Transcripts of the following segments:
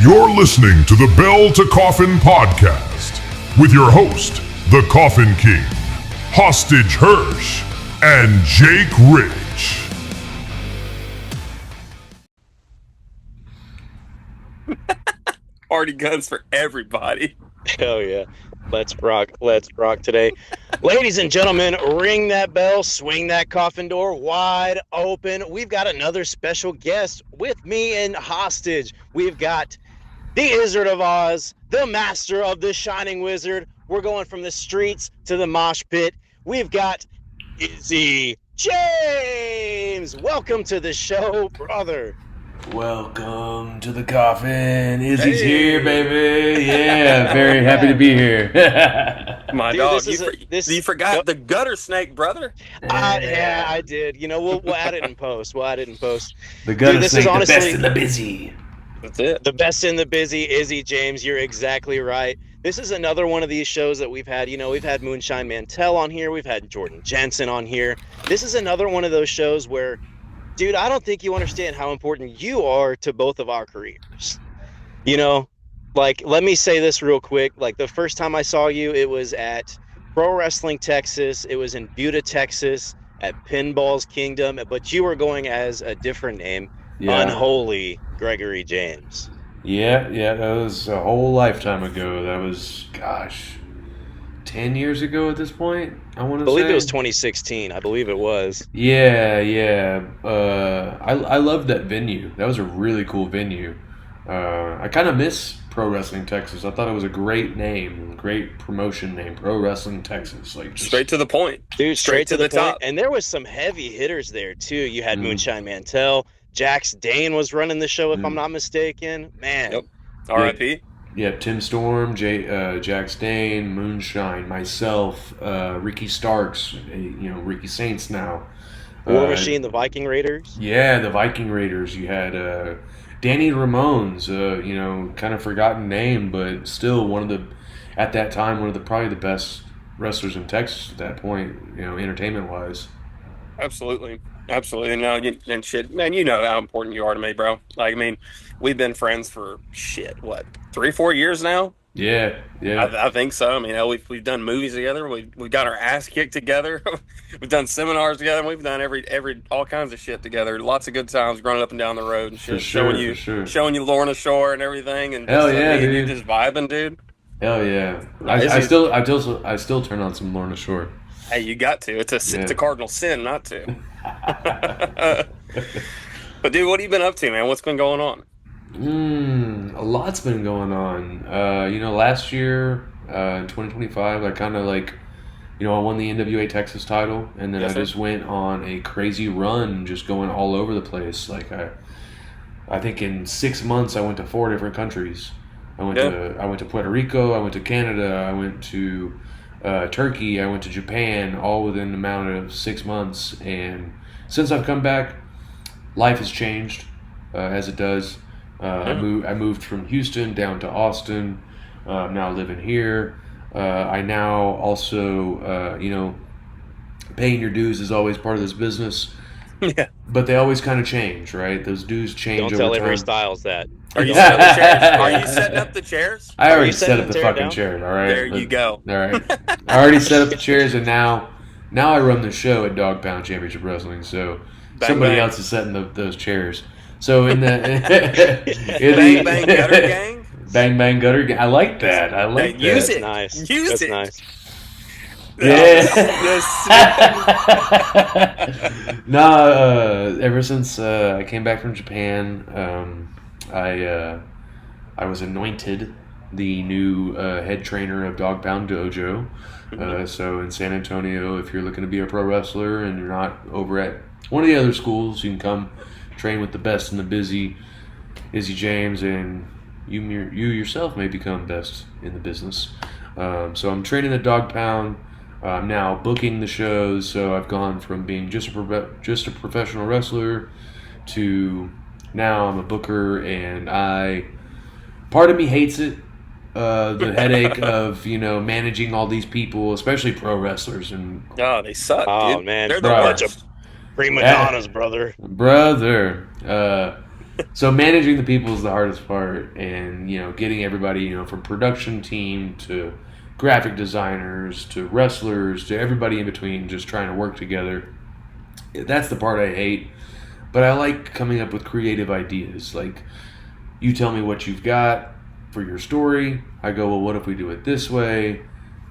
You're listening to the Bell to Coffin podcast with your host, the Coffin King, Hostage Hirsch, and Jake Rich. Party guns for everybody. Hell yeah. Let's rock today. Ladies and gentlemen, ring that bell, swing that coffin door wide open. We've got another special guest with me in Hostage. We've got the Izzard of Oz, the master of the Shining Wizard. We're going from the streets to the mosh pit. We've got Izzy James. Welcome to the show, brother. Welcome to the coffin. Izzy's here, baby. Yeah, very happy to be here. My Dude, dog, you forgot the Guttersnake, brother? Yeah, I did. You know, we'll add it in post. The Dude, Guttersnake, this is honestly the best in the busy. That's it. The best in the busy, Izzy James. You're exactly right. This is another one of these shows that we've had. You know, we've had Moonshine Mantell on here. We've had Jordan Jensen on here. This is another one of those shows where, dude, I don't think you understand how important you are to both of our careers. You know, like, let me say this real quick. Like, the first time I saw you, it was at Pro Wrestling Texas. It was in Buda, Texas, at Pinball's Kingdom. But you were going as a different name, Unholy Gregory James. Yeah, that was a whole lifetime ago. That was, 10 years ago at this point, I want to say. I believe it was 2016. I believe it was. Yeah. I loved that venue. That was a really cool venue. I kind of miss Pro Wrestling Texas. I thought it was a great name, great promotion name, Pro Wrestling Texas. Like, just straight to the point. Dude, straight to the top. point. And there was some heavy hitters there, too. You had Moonshine Mantell. Jax Dane was running the show, if I'm not mistaken. Man. Yep. R.I.P. Yeah, Tim Storm, Jax Dane, Moonshine, myself, Ricky Starks, Ricky Saints now. War Machine, the Viking Raiders. Yeah, the Viking Raiders. You had Danny Ramones, kind of forgotten name, but still at that time, probably the best wrestlers in Texas at that point, entertainment-wise. Absolutely. No, and shit, man, you know how important you are to me, bro. Like, I mean, we've been friends for 3-4 years now. Yeah. I think so. I mean, we've done movies together. We got our ass kicked together. We've done seminars together. We've done all kinds of shit together. Lots of good times running up and down the road and shit. Showing you Lorna Shore and everything. And hell yeah, dude. You're just vibing, dude. Hell yeah. I still turn on some Lorna Shore. Hey, you got to. It's a cardinal sin not to. But dude, what have you been up to, man? What's been going on? A lot's been going on. Last year, in 2025, I kind of I won the NWA Texas title, and then I just went on a crazy run, just going all over the place. Like I think in 6 months, I went to 4 different countries. I went to Puerto Rico, I went to Canada, I went to Turkey, I went to Japan, all within the amount of 6 months. And since I've come back, life has changed, as it does. I moved from Houston down to Austin. I'm now living here. I now also, paying your dues is always part of this business. Yeah. But they always kind of change, right? Those dues change over time. Don't tell Avery Styles that. Are you setting up the chairs? Are you setting up the chairs? I already set up the fucking chairs, all right? There you go. All right. I already set up the chairs, and now I run the show at Dog Pound Championship Wrestling, so somebody else is setting those chairs. So in the Bang Bang Gutter Gang? Bang Bang Gutter Gang. I like that. Use it. Nice. Use it. Nice. Yeah. Ever since I came back from Japan, I was anointed the new head trainer of Dog Pound Dojo. So in San Antonio, if you're looking to be a pro wrestler and you're not over at one of the other schools, you can come train with the best in the busy, Izzy James, and you yourself may become best in the business. So I'm training at Dog Pound. I'm now booking the shows, so I've gone from being just a professional wrestler to now I'm a booker, and part of me hates it, the headache of managing all these people, especially pro wrestlers, and they suck. Oh dude. man, They're the bunch worst. of prima donnas, brother. So managing the people is the hardest part, and getting everybody, from production team to graphic designers to wrestlers to everybody in between, just trying to work together. That's the part I hate. But I like coming up with creative ideas. Like, you tell me what you've got for your story. I go, well, what if we do it this way?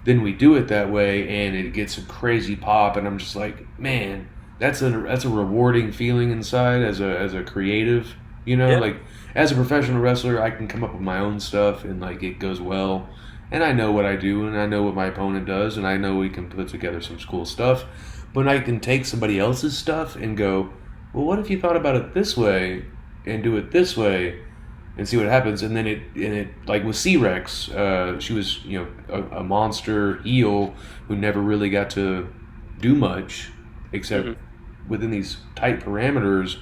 Then we do it that way, and it gets a crazy pop, and I'm just like, man, that's a rewarding feeling inside as a creative. Yeah. Like, as a professional wrestler, I can come up with my own stuff, and like it goes well. And I know what I do, and I know what my opponent does, and I know we can put together some cool stuff. But I can take somebody else's stuff and go, well, what if you thought about it this way and do it this way and see what happens? And then it like with C-Rex, she was a monster heel who never really got to do much except within these tight parameters.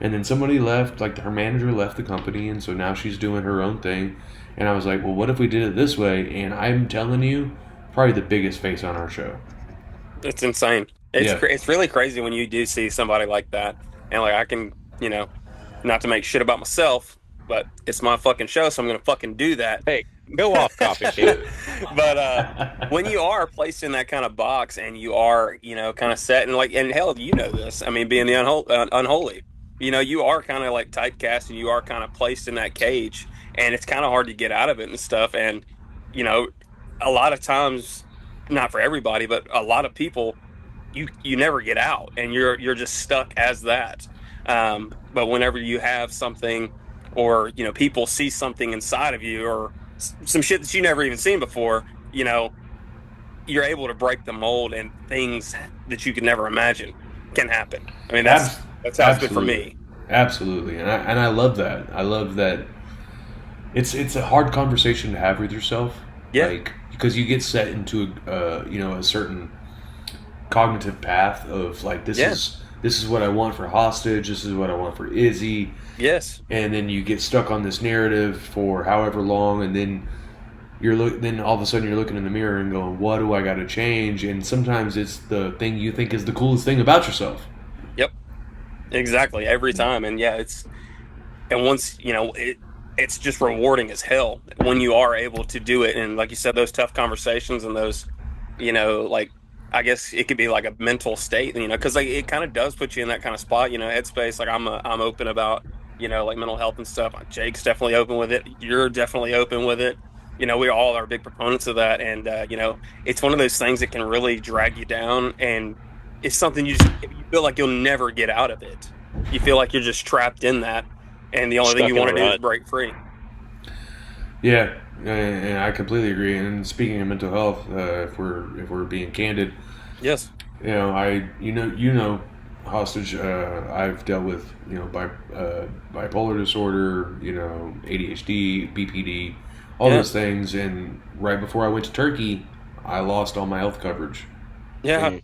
And then somebody left, like her manager left the company, and so now she's doing her own thing. And I was like, well, what if we did it this way? And I'm telling you, probably the biggest face on our show. It's insane. It's really crazy when you do see somebody like that. And like I can, not to make shit about myself, but it's my fucking show, so I'm going to fucking do that. Hey, go off, Coffin. But when you are placed in that kind of box and you are, kind of set and hell, this. I mean, being the unholy, you are kind of like typecast and you are kind of placed in that cage, and it's kind of hard to get out of it and stuff. And, a lot of times, not for everybody, but a lot of people, you never get out, and you're just stuck as that. But whenever you have something, or people see something inside of you, or some shit that you never even seen before, you're able to break the mold, and things that you could never imagine can happen. I mean, that's how it's been for me. Absolutely, and I love that. I love that. It's a hard conversation to have with yourself. Yeah. Like, because you get set into a certain cognitive path of like this is what I want for Hostage, this is what I want for Izzy. Yes. And then you get stuck on this narrative for however long, and then then all of a sudden you're looking in the mirror and going, what do I got to change? And sometimes it's the thing you think is the coolest thing about yourself. Yep. Exactly. Every time. And once it's just rewarding as hell when you are able to do it. And like you said, those tough conversations and those, like, I guess it could be like a mental state, because like it kind of does put you in that kind of spot, headspace. Like I'm open about, like mental health and stuff. Jake's definitely open with it. You're definitely open with it. We all are big proponents of that. And, it's one of those things that can really drag you down. And it's something you feel like you'll never get out of it. You feel like you're just trapped in that. And the only thing you want to do is break free. Yeah, and I completely agree. And speaking of mental health, if we're being candid, yes, Hostage. I've dealt with bipolar disorder, ADHD, BPD, all those things. And right before I went to Turkey, I lost all my health coverage. Yeah,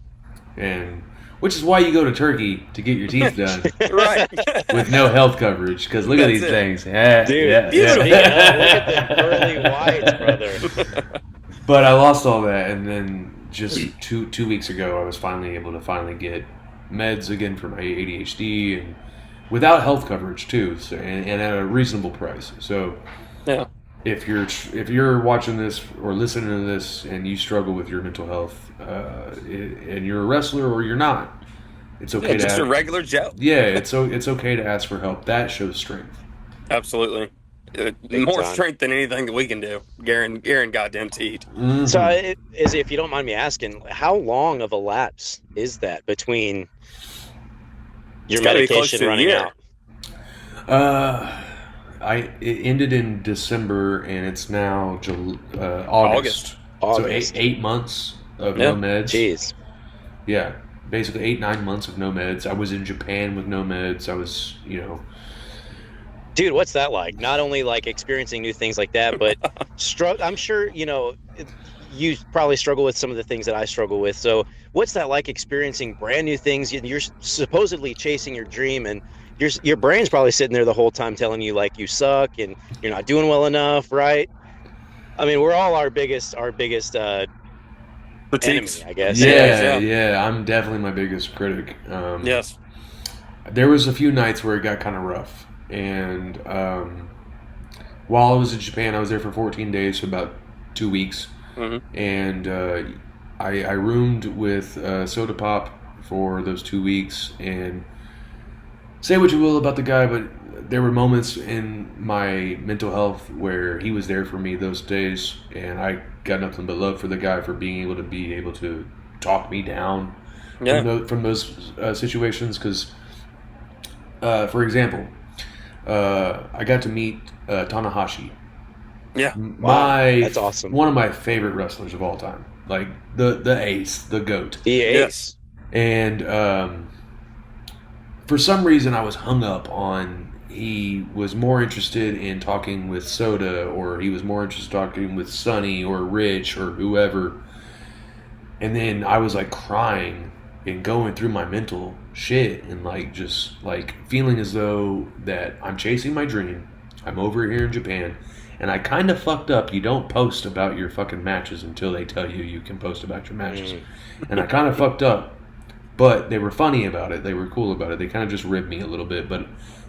and which is why you go to Turkey to get your teeth done, right? With no health coverage, because look at these things, dude. Beautiful. Look at the pearly whites, brother. But I lost all that, and then just two weeks ago, I was finally able to get meds again for my ADHD, and without health coverage too, so, and at a reasonable price. So, yeah. If you're watching this or listening to this and you struggle with your mental health, and you're a wrestler or you're not, it's okay. It's just a regular Joe. Yeah, it's okay to ask for help. That shows strength. Absolutely, more strength than anything that we can do. Guaranteed goddamn teed. Mm-hmm. So, Izzy, if you don't mind me asking, how long of a lapse is that between your medication running out? It ended in December, and it's now August. So 8 months of no meds. Jeez. Yeah, basically 8-9 months of no meds. I was in Japan with no meds. I was, Dude, what's that like? Not only like experiencing new things like that, but I'm sure, you probably struggle with some of the things that I struggle with. So what's that like experiencing brand new things? You're supposedly chasing your dream, and your brain's probably sitting there the whole time telling you like you suck and you're not doing well enough, right? I mean, we're all our biggest enemy, I guess. Yeah, I'm definitely my biggest critic. Yes. There was a few nights where it got kind of rough. And while I was in Japan, I was there for 14 days, so about 2 weeks. Mm-hmm. And I roomed with Soda Pop for those 2 weeks. And say what you will about the guy, but there were moments in my mental health where he was there for me those days, and I got nothing but love for the guy for being able to talk me down from those situations. Because, for example, I got to meet Tanahashi. Yeah, that's awesome. One of my favorite wrestlers of all time, like the ace, the goat, the ace. And for some reason, I was hung up on. He was more interested in talking with Soda, or he was more interested in talking with Sonny or Rich or whoever. And then I was like crying and going through my mental shit and like just like feeling as though that I'm chasing my dream. I'm over here in Japan, and I kind of fucked up. You don't post about your fucking matches until they tell you can post about your matches. And I kind of fucked up. But they were funny about it. They were cool about it. They kind of just ribbed me a little bit. But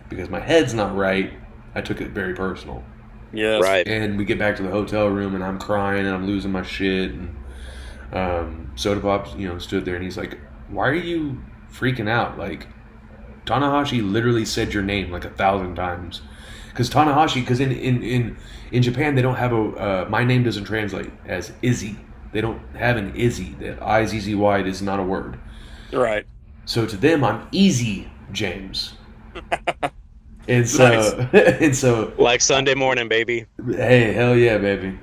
because my head's not right, I took it very personal. Yes. Right. And we get back to the hotel room, and I'm crying, and I'm losing my shit. And Soda Pop, stood there, and he's like, "Why are you freaking out? Like, Tanahashi literally said your name like 1,000 times." Because in Japan, they don't have my name doesn't translate as Izzy. They don't have an Izzy. That I-Z-Z-Y is not a word. Right. So to them, I'm Izzy James. And so, like Sunday morning, baby. Hey, hell yeah, baby.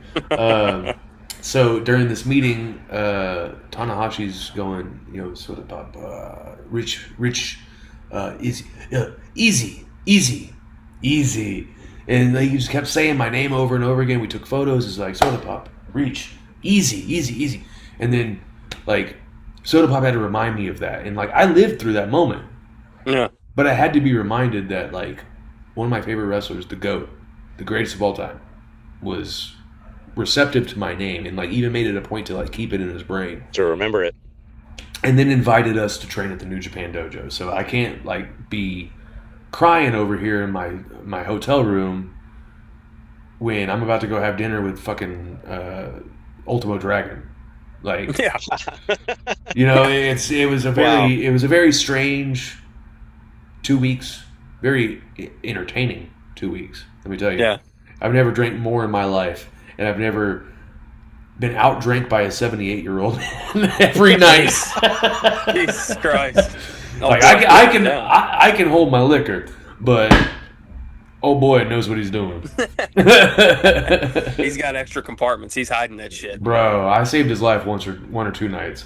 So during this meeting, Tanahashi's going, Soda Pop, Rich, easy. And he just kept saying my name over and over again. We took photos. It's like, Soda Pop, Reach, easy. And then, like, Soda Pop had to remind me of that. And, like, I lived through that moment. Yeah. But I had to be reminded that, like, one of my favorite wrestlers, the GOAT, the greatest of all time, was receptive to my name and, like, even made it a point to, like, keep it in his brain. To remember it. And then invited us to train at the New Japan Dojo. So I can't, like, be crying over here in my hotel room when I'm about to go have dinner with fucking Ultimo Dragon. Like, Yeah. it was a very strange 2 weeks, very entertaining 2 weeks. Let me tell you. Yeah. I've never drank more in my life, and I've never been outdrank by a 78-year-old every night. Jesus Christ. Like, I can hold my liquor, but oh boy knows what he's doing. He's got extra compartments. He's hiding that shit. Bro, I saved his life one or two nights.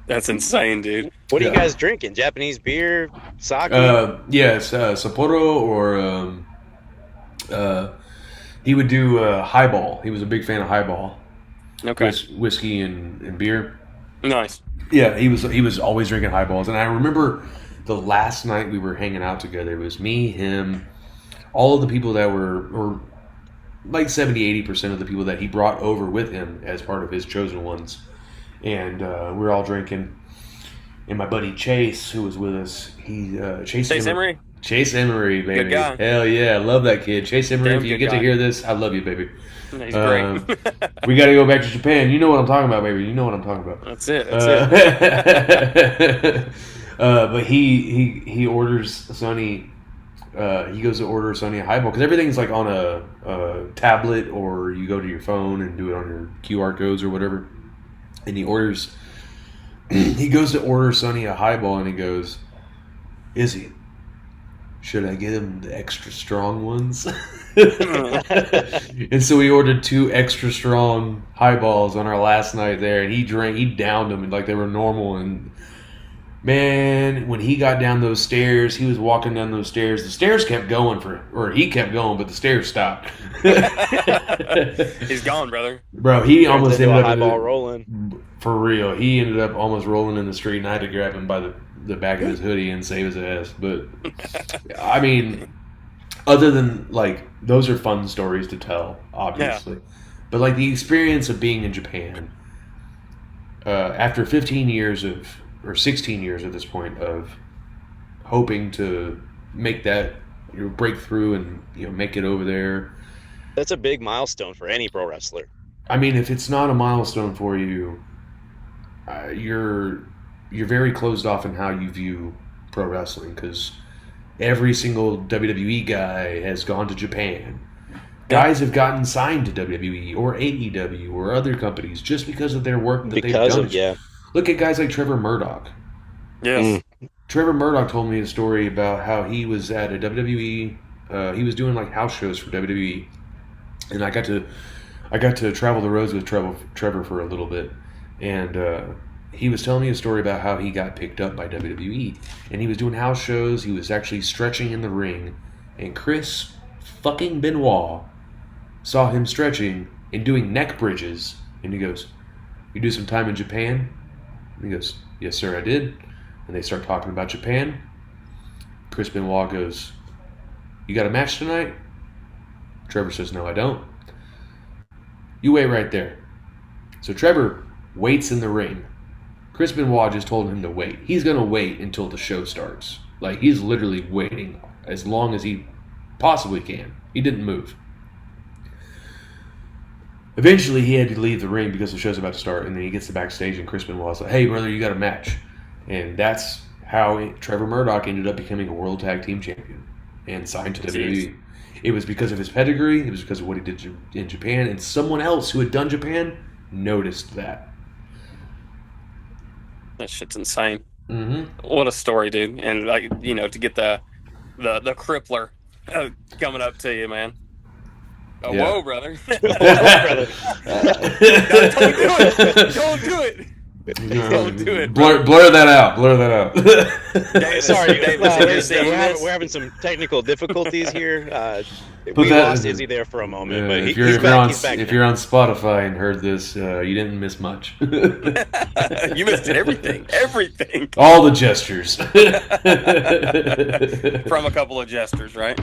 That's insane, dude. What are you guys drinking? Japanese beer? Sake? Yes, Sapporo or he would do highball. He was a big fan of highball. Okay. Whiskey and beer. Nice. Yeah, he was always drinking highballs. And I remember the last night we were hanging out together, it was me, him, all of the people that were like 70-80% of the people that he brought over with him as part of his chosen ones. And we were all drinking. And my buddy Chase, who was with us, Chase Emery. Chase Emery, baby. Good guy. Hell yeah, I love that kid. Chase Emery, if you get to hear this, I love you, baby. He's great. We got to go back to Japan. You know what I'm talking about, baby. You know what I'm talking about. That's it. But he orders Sonny. He goes to order Sonny a highball because everything's like on a tablet, or you go to your phone and do it on your QR codes or whatever. And he orders. He goes to order Sonny a highball, and he goes, "Izzy, should I get him the extra strong ones?" And so we ordered 2 extra strong highballs on our last night there, and he downed them like they were normal. And man, when he got down those stairs, he was walking down those stairs. The stairs kept going he kept going, but the stairs stopped. He's gone, brother. Bro, he almost ended up highball rolling. For real, he ended up almost rolling in the street, and I had to grab him by the back of his hoodie and save his ass. But I mean, other than like those are fun stories to tell, obviously. Yeah. But like the experience of being in Japan after 15 years or 16 years at this point of hoping to make that breakthrough and make it over there. That's a big milestone for any pro wrestler. I mean, if it's not a milestone for you, you're very closed off in how you view pro wrestling, because every single WWE guy has gone to Japan. Guys have gotten signed to WWE or AEW or other companies just because of their work that they've done. Look at guys like Trevor Murdoch. Yes. Trevor Murdoch told me a story about how he was at a WWE. He was doing like house shows for WWE, and I got to travel the roads with Trevor for a little bit, and he was telling me a story about how he got picked up by WWE, and he was doing house shows. He was actually stretching in the ring, and Chris fucking Benoit saw him stretching and doing neck bridges, and he goes, "You do some time in Japan?" And he goes, "Yes, sir, I did." And they start talking about Japan. Chris Benoit goes, "You got a match tonight?" Trevor says, "No, I don't." "You wait right there." So Trevor waits in the ring. Chris Benoit just told him to wait. He's going to wait until the show starts. Like, he's literally waiting as long as he possibly can. He didn't move. Eventually, he had to leave the ring because the show's about to start, and then he gets to backstage, and Chris Benoit's like, "Hey, brother, you got a match." And that's how Trevor Murdoch ended up becoming a World Tag Team Champion and signed to WWE. It was because of his pedigree. It was because of what he did in Japan, and someone else who had done Japan noticed that. That shit's insane. Mm-hmm. What a story, dude! And to get the crippler coming up to you, man. Oh, yeah. Whoa, brother! Whoa, brother! Don't do it! Don't do it! Blur that out. Blur that out. Sorry, we're having some technical difficulties here. We lost Izzy there for a moment, but he's back. If you're on Spotify and heard this, you didn't miss much. You missed everything. Everything. All the gestures. From a couple of gestures, right?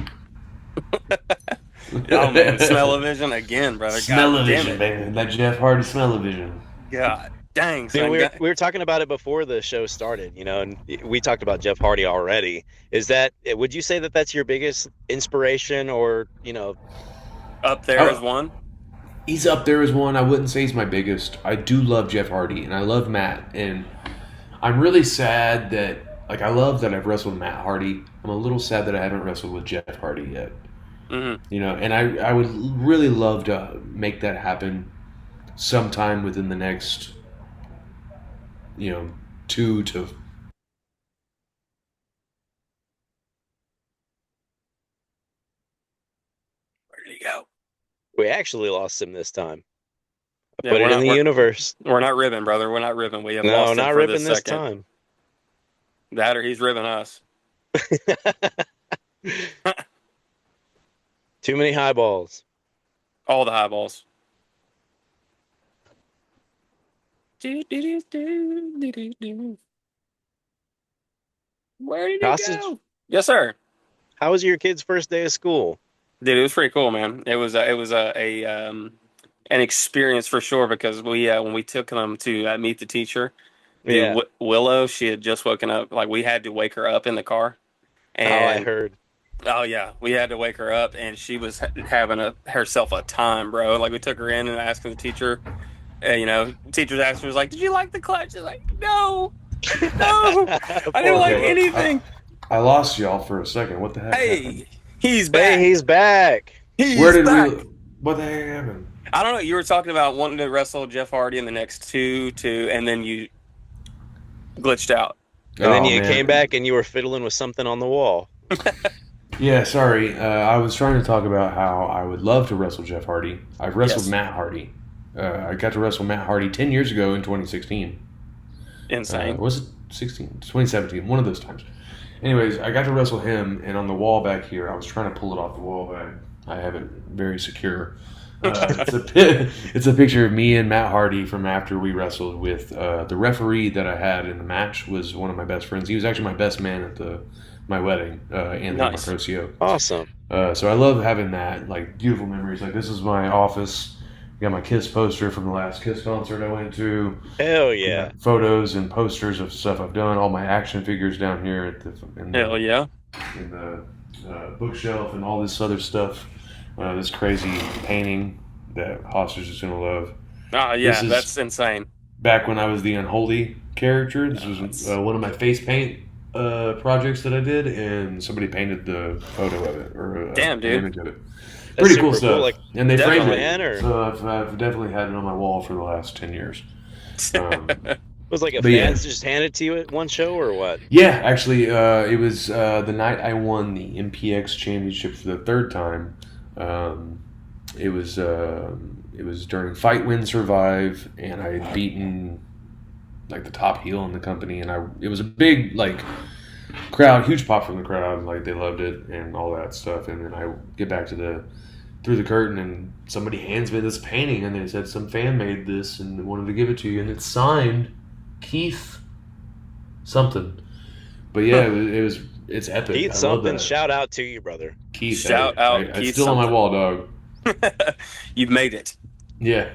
Oh man, smell-o-vision again, brother. Smell-o-vision, man. That Jeff Hardy smell-o-vision. God dang. Dude, we were talking about it before the show started, and we talked about Jeff Hardy already. Would you say that that's your biggest inspiration, or up there as one? He's up there as one. I wouldn't say he's my biggest. I do love Jeff Hardy, and I love Matt, and I'm really sad that, I love that I've wrestled Matt Hardy. I'm a little sad that I haven't wrestled with Jeff Hardy yet. Mm-hmm. And I would really love to make that happen sometime within the next, 2 to. Where did he go? We actually lost him this time. I put it in the universe. We're not ribbing, brother. We're not ribbing. We have lost him not for ribbing this time. That or he's ribbing us. Too many highballs. All the highballs. Where did he go? Yes, sir. How was your kid's first day of school? Dude, it was pretty cool, man. It was an experience for sure, because when we took them to meet the teacher, Willow, she had just woken up. Like, we had to wake her up in the car. And, I heard. Oh yeah, we had to wake her up, and she was having herself a time, bro. Like, we took her in and asked the teacher. Teachers asked her, was like, "Did you like the class?" She's like, "No, I didn't like anything." I lost y'all for a second. What the heck? Hey, he's back. He's back. What the heck happened? I don't know. You were talking about wanting to wrestle Jeff Hardy in the next two, and then you glitched out. And then you came back and you were fiddling with something on the wall. Yeah, sorry. I was trying to talk about how I would love to wrestle Jeff Hardy. I've wrestled Matt Hardy. I got to wrestle Matt Hardy 10 years ago in 2016. Insane. Was it 16? 2017, one of those times. Anyways, I got to wrestle him, and on the wall back here, I was trying to pull it off the wall, but I have it very secure. It's a picture of me and Matt Hardy from after we wrestled with the referee that I had in the match was one of my best friends. He was actually my best man at my wedding, Anthony Marcosio. Awesome. So I love having that, beautiful memories. This is my office. Got my Kiss poster from the last Kiss concert I went to. Hell yeah. Photos and posters of stuff I've done. All my action figures down here. Hell yeah. in the bookshelf and all this other stuff. This crazy painting that Hostage is gonna love. Oh yeah, that's insane. Back when I was the unholy character, this was one of my face paint projects that I did, and somebody painted the photo of it or damn, dude, image of it. Pretty cool stuff. Like, and they framed it, so I've definitely had it on my wall for the last 10 years. It was like a fans just handed it to you at one show or what? Yeah, actually, it was the night I won the MPX championship for the third time. It was during Fight Win Survive, and I had beaten like the top heel in the company, and it was a big like crowd, huge pop from the crowd, like they loved it and all that stuff. And then I get back to through the curtain, and somebody hands me this painting, and they said some fan made this and wanted to give it to you, and it's signed Keith something. But yeah, it's epic. Keith something. Shout out to you, brother. Keith. Shout out. Keith. It's something. still on my wall, dog. You've made it. Yeah.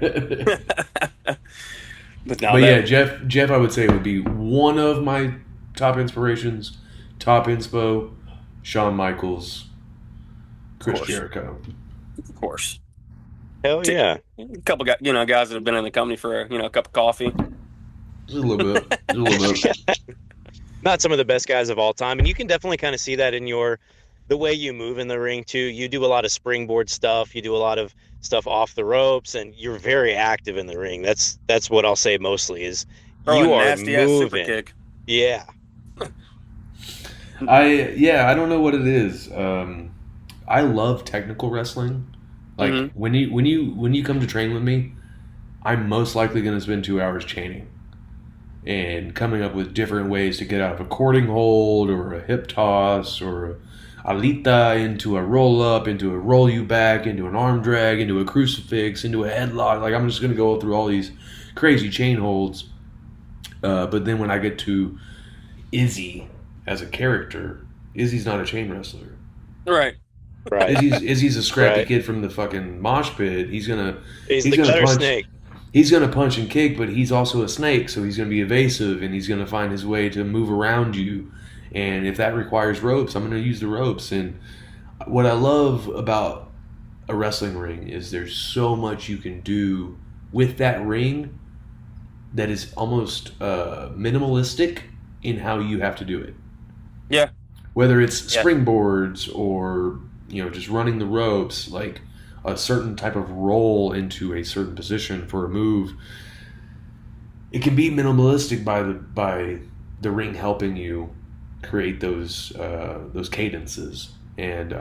But yeah, Jeff, I would say would be one of my top inspirations, top inspo, Shawn Michaels, Chris Jericho. Of course. Hell yeah. A couple guys, guys that have been in the company for a cup of coffee. Just a little bit. Not some of the best guys of all time, and you can definitely kind of see that in the way you move in the ring too. You do a lot of springboard stuff. You do a lot of stuff off the ropes, and you're very active in the ring. That's what I'll say mostly is you are nasty ass super kick. Yeah. I don't know what it is. I love technical wrestling. Like when you come to train with me, I'm most likely going to spend 2 hours chaining and coming up with different ways to get out of a cording hold or a hip toss or a alita into a roll up, into a roll you back, into an arm drag, into a crucifix, into a headlock. Like I'm just going to go through all these crazy chain holds. But then when I get to Izzy as a character, Izzy's not a chain wrestler. Right. Izzy's a scrappy kid from the fucking mosh pit. He's the gonna Guttersnake. He's gonna punch and kick, but he's also a snake, so he's gonna be evasive and he's gonna find his way to move around you. And if that requires ropes, I'm gonna use the ropes. And what I love about a wrestling ring is there's so much you can do with that ring that is almost minimalistic in how you have to do it. Yeah. Whether it's springboards or just running the ropes, like a certain type of roll into a certain position for a move, it can be minimalistic by the ring helping you create those cadences. And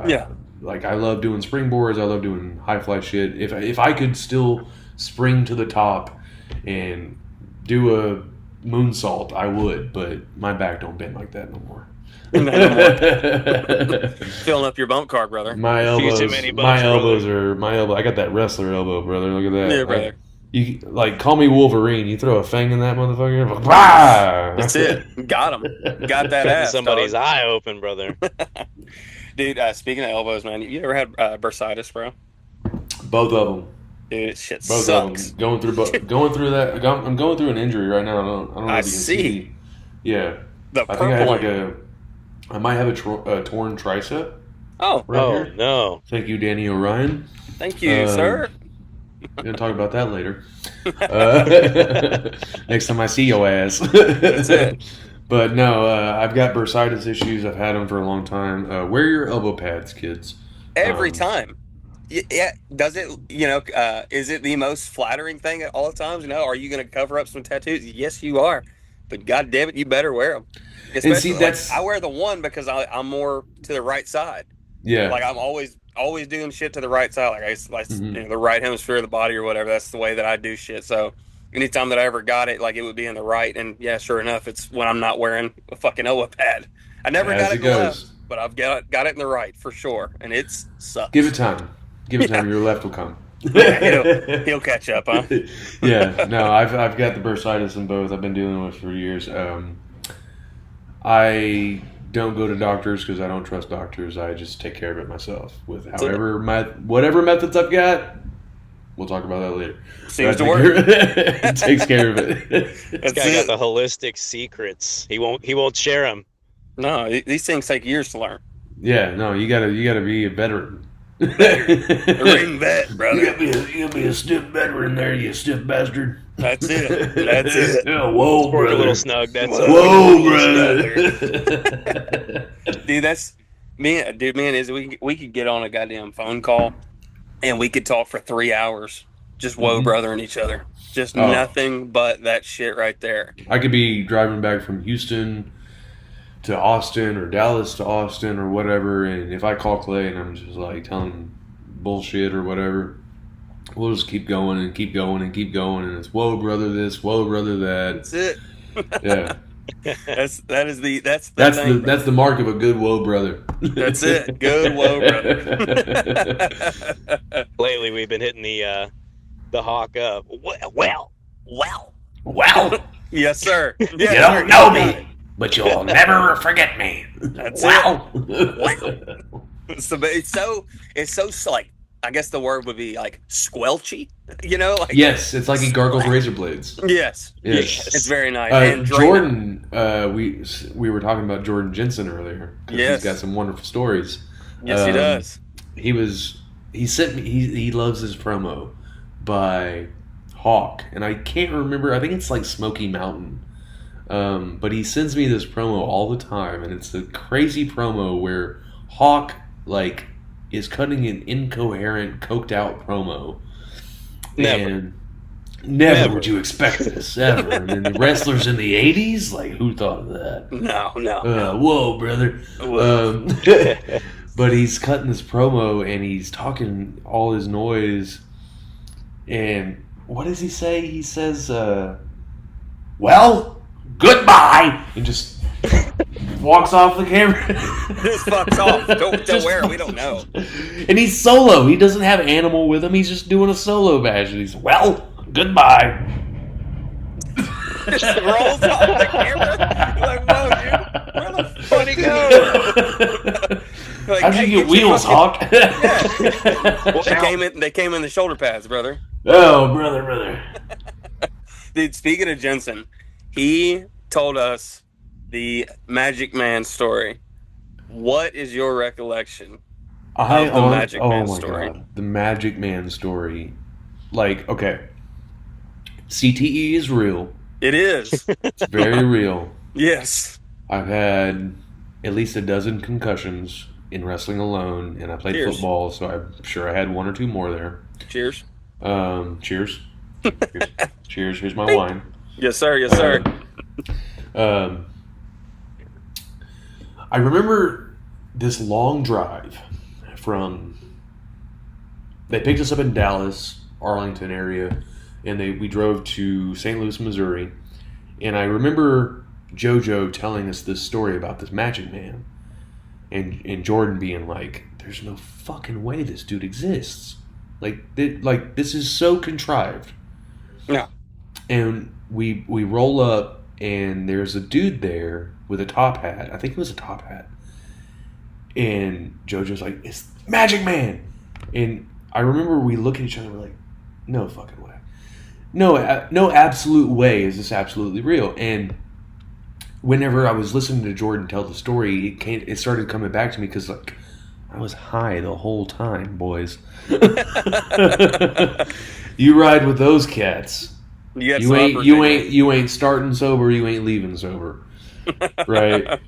like I love doing springboards, I love doing high fly shit. If I could still spring to the top and do a moonsault, I would, but my back don't bend like that no more. Filling up your bump card, brother. My elbows I got that wrestler elbow, brother. Look at that. Yeah, brother. You call me Wolverine. You throw a fang in that motherfucker. Bah! That's it. Got him. Got that ass. Somebody's eye open, brother. Dude, speaking of elbows, man, you ever had bursitis, bro? Both of them. Dude, shit Both sucks. of them. Going through that. I'm going through an injury right now. I don't know if you can see. Yeah. The I think I have one. I might have a torn tricep. Oh. Here. No. Thank you, Danny O'Ryan. Thank you, sir. We're going to talk about that later. Next time I see your ass. That's it. But no, I've got bursitis issues. I've had them for a long time. Wear your elbow pads, kids. Every time. Yeah. Does it, is it the most flattering thing at all times? Are you going to cover up some tattoos? Yes, you are. But God damn it, you better wear them. Especially, I wear the one because I'm more to the right side. Yeah. Like I'm always doing shit to the right side. Like the right hemisphere of the body or whatever. That's the way that I do shit. So anytime that I ever got it, like it would be in the right. And yeah, sure enough, it's when I'm not wearing a fucking elbow pad. I never got it left, but I've got it in the right for sure. And it sucks. Give it time. Your left will come. Yeah, he'll catch up, huh? Yeah, no, I've got the bursitis in both. I've been dealing with it for years. I don't go to doctors because I don't trust doctors. I just take care of it myself with whatever methods I've got. We'll talk about that later. Seems to work. It takes care of it. This guy got the holistic secrets. He won't share them. No, these things take years to learn. Yeah, no, you gotta be a veteran. A ring vet, brother. You gotta be a stiff veteran there, you stiff bastard. That's it. That's it. Yeah, whoa, Work brother. a little snug. That's Whoa, brother. Dude, that's me. Dude, man, is we could get on a goddamn phone call and we could talk for 3 hours, just whoa, brother, and each other. Just nothing but that shit right there. I could be driving back from Houston to Austin or Dallas to Austin or whatever, and if I call Clay and I'm just like telling him bullshit or whatever, we'll just keep going and keep going and keep going, and it's whoa, brother, this, whoa, brother, that. That's it. Yeah. That's the That's the mark of a good whoa, brother. That's it. Good whoa, brother. Lately, we've been hitting the hawk up. Well. Yes, sir. Yes, You don't know me, but you'll never forget me. That's wow. it. It's so like, I guess the word would be like squelchy, like Yes, it's like he gargles razor blades. Yes. Yes. It's very nice. And Jordan, we were talking about Jordan Jensen earlier. Yes. He's got some wonderful stories. Yes, he does. He sent me. He loves his promo by Hawk, and I can't remember. I think it's like Smoky Mountain. But he sends me this promo all the time, and it's a crazy promo where Hawk is cutting an incoherent, coked out promo. Never would you expect this ever. I mean, the wrestlers in the '80s, who thought of that? No. Whoa, brother. Whoa. But he's cutting this promo and he's talking all his noise. And what does he say? He says, well, goodbye. And just walks off the camera. Just fucks off. Don't wear it. We don't know. And he's solo. He doesn't have Animal with him. He's just doing a solo match. And he's, well, goodbye. Just rolls off the camera. Like, whoa, dude. Where the fuck did he go? Like, how'd you get wheels, Hawk? Yeah. Well, they came in the shoulder pads, brother. Oh, brother. Dude, speaking of Jensen, he told us the Magic Man story. What is your recollection of the Magic Man story? God. The Magic Man story. Okay. CTE is real. It is. It's very real. Yes. I've had at least a dozen concussions in wrestling alone, and I played football, so I'm sure I had one or two more there. Cheers. Cheers. Cheers. Here's my wine. Yes, sir. Yes, sir. I remember this long drive they picked us up in Dallas, Arlington area, and we drove to St. Louis, Missouri. And I remember JoJo telling us this story about this Magic Man. And Jordan being like, there's no fucking way this dude exists. This is so contrived. Yeah. And we roll up, and there's a dude there with a top hat. I think it was a top hat. And JoJo's like, it's Magic Man. And I remember we look at each other, we're like, no fucking way. No absolute way is this absolutely real. And whenever I was listening to Jordan tell the story, it started coming back to me because I was high the whole time, boys. You ride with those cats. You ain't starting sober. You ain't leaving sober, right?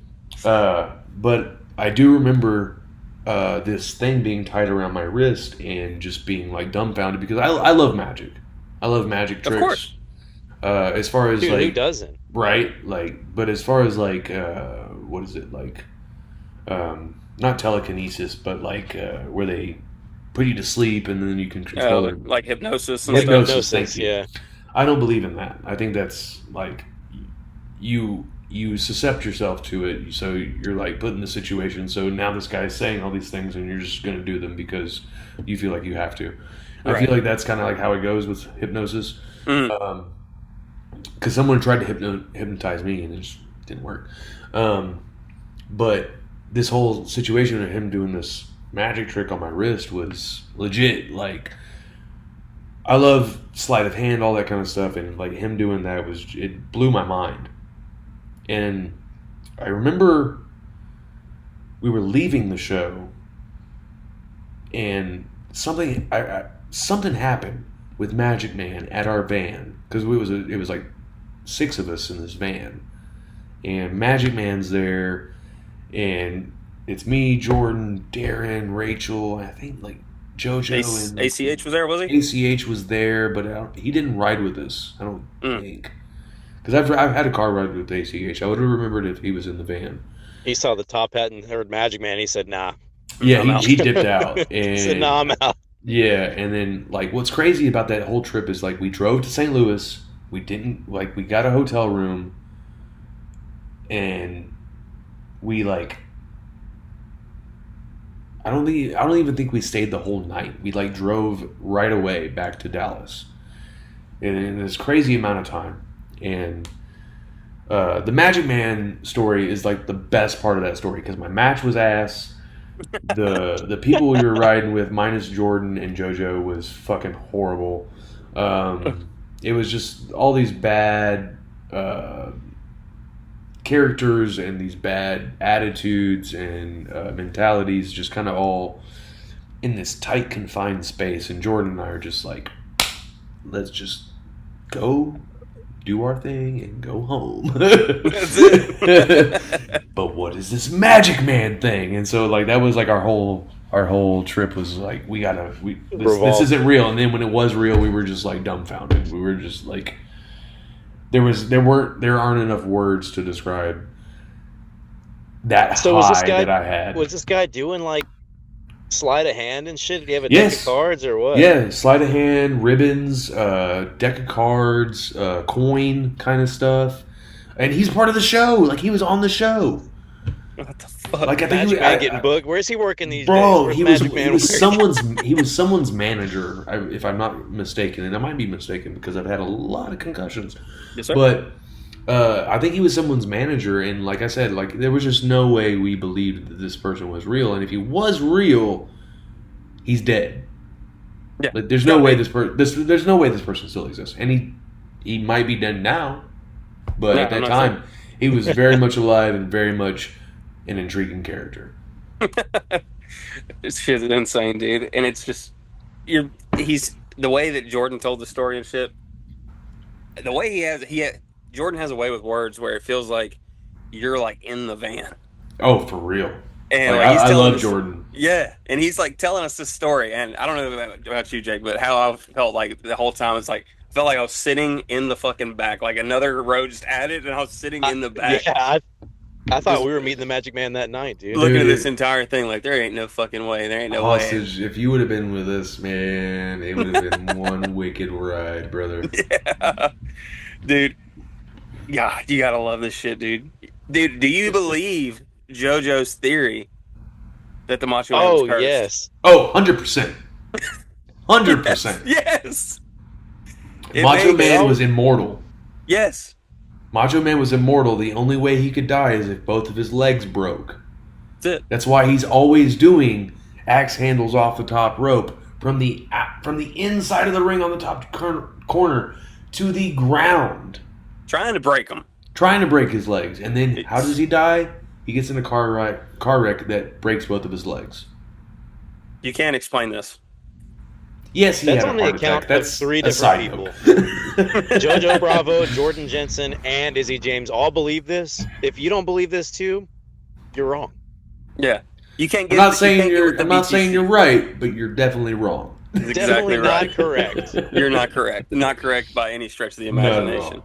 But I do remember this thing being tied around my wrist and just being dumbfounded because I love magic. I love magic tricks. Of course. As far as dude, who doesn't? Right, but as far as what is it not telekinesis, but where they put you to sleep and then you can control it, like hypnosis and hypnosis. Yeah. I don't believe in that. I think that's you suscept yourself to it, so you're put in the situation. So now this guy's saying all these things, and you're just going to do them because you feel like you have to. Right. I feel like that's kind of how it goes with hypnosis. Mm. Because someone tried to hypnotize me and it just didn't work. But this whole situation of him doing this magic trick on my wrist was legit. I love sleight of hand, all that kind of stuff, and him doing that it blew my mind. And I remember we were leaving the show, and something happened with Magic Man at our van, because it was like 6 of us in this van, and Magic Man's there, and it's me, Jordan, Darren, Rachel, I think like JoJo and ACH was there, was he? ACH was there, but he didn't ride with us, I don't think, because I've had a car ride with ACH. I would have remembered if he was in the van. He saw the top hat and heard Magic Man. He said, "Nah." Yeah, he dipped out. And, He said, "Nah, I'm out." Yeah, and then like what's crazy about that whole trip is like we drove to St. Louis. We got a hotel room, and we like I don't even think we stayed the whole night. We like drove right away back to Dallas, in this crazy amount of time. And the Magic Man story is like the best part of that story, because my match was ass. The people we were riding with, minus Jordan and JoJo, was fucking horrible. It was just all these bad characters and these bad attitudes and mentalities, just kind of all in this tight, confined space. And Jordan and I are just like, let's just go do our thing and go home. That's it. But what is this Magic Man thing? And so like that was like our whole trip was like, this isn't real. And then when it was real, we were just like dumbfounded. We were just like, there aren't enough words to describe that high that I had. Was this guy doing like sleight of hand and shit? Did he have a deck of cards or what? Yeah, sleight of hand, ribbons, deck of cards, coin kind of stuff. And he's part of the show. Like, he was on the show. What the fuck? Like, I think Magic Man getting booked. Where's he working these days? Bro, he was someone's manager, if I'm not mistaken, and I might be mistaken because I've had a lot of concussions. Yes, sir. But I think he was someone's manager, and like I said, like there was just no way we believed that this person was real. And if he was real, he's dead. Yeah. Like, there's no way this person still exists, and he might be dead now, but at that time he was very much alive and very much an intriguing character. This shit is insane, dude. And it's just he's the way that Jordan told the story and shit. The way Jordan has a way with words where it feels like you're like in the van. Oh, for real. And like, I love Jordan. Yeah, and he's like telling us this story, and I don't know about you, Jake, but how I felt like the whole time, I felt like I was sitting in the fucking back, like another row just added, and I was sitting in the back. Yeah, I thought we were meeting the Magic Man that night, dude. Looking at this entire thing, like there ain't no fucking way, there ain't no Hostage, way. If you would have been with us, man, it would have been one wicked ride, brother. Yeah, dude. God, you gotta love this shit, dude. Dude, do you believe JoJo's theory that the Macho Man was cursed? Yes. Oh, 100%. 100%. Yes. Macho Man was immortal. Yes. Macho Man was immortal. The only way he could die is if both of his legs broke. That's it. That's why he's always doing axe handles off the top rope from the inside of the ring on the top corner to the ground. Trying to break him. Trying to break his legs. And then how does he die? He gets in a car wreck that breaks both of his legs. You can't explain this. Yes, that's on the account of 3 different people. JoJo Bravo, Jordan Jensen, and Izzy James all believe this. If you don't believe this too, you're wrong. Yeah, you can't get. I'm not saying you're right, but you're definitely wrong. Definitely not correct. You're not correct. Not correct by any stretch of the imagination.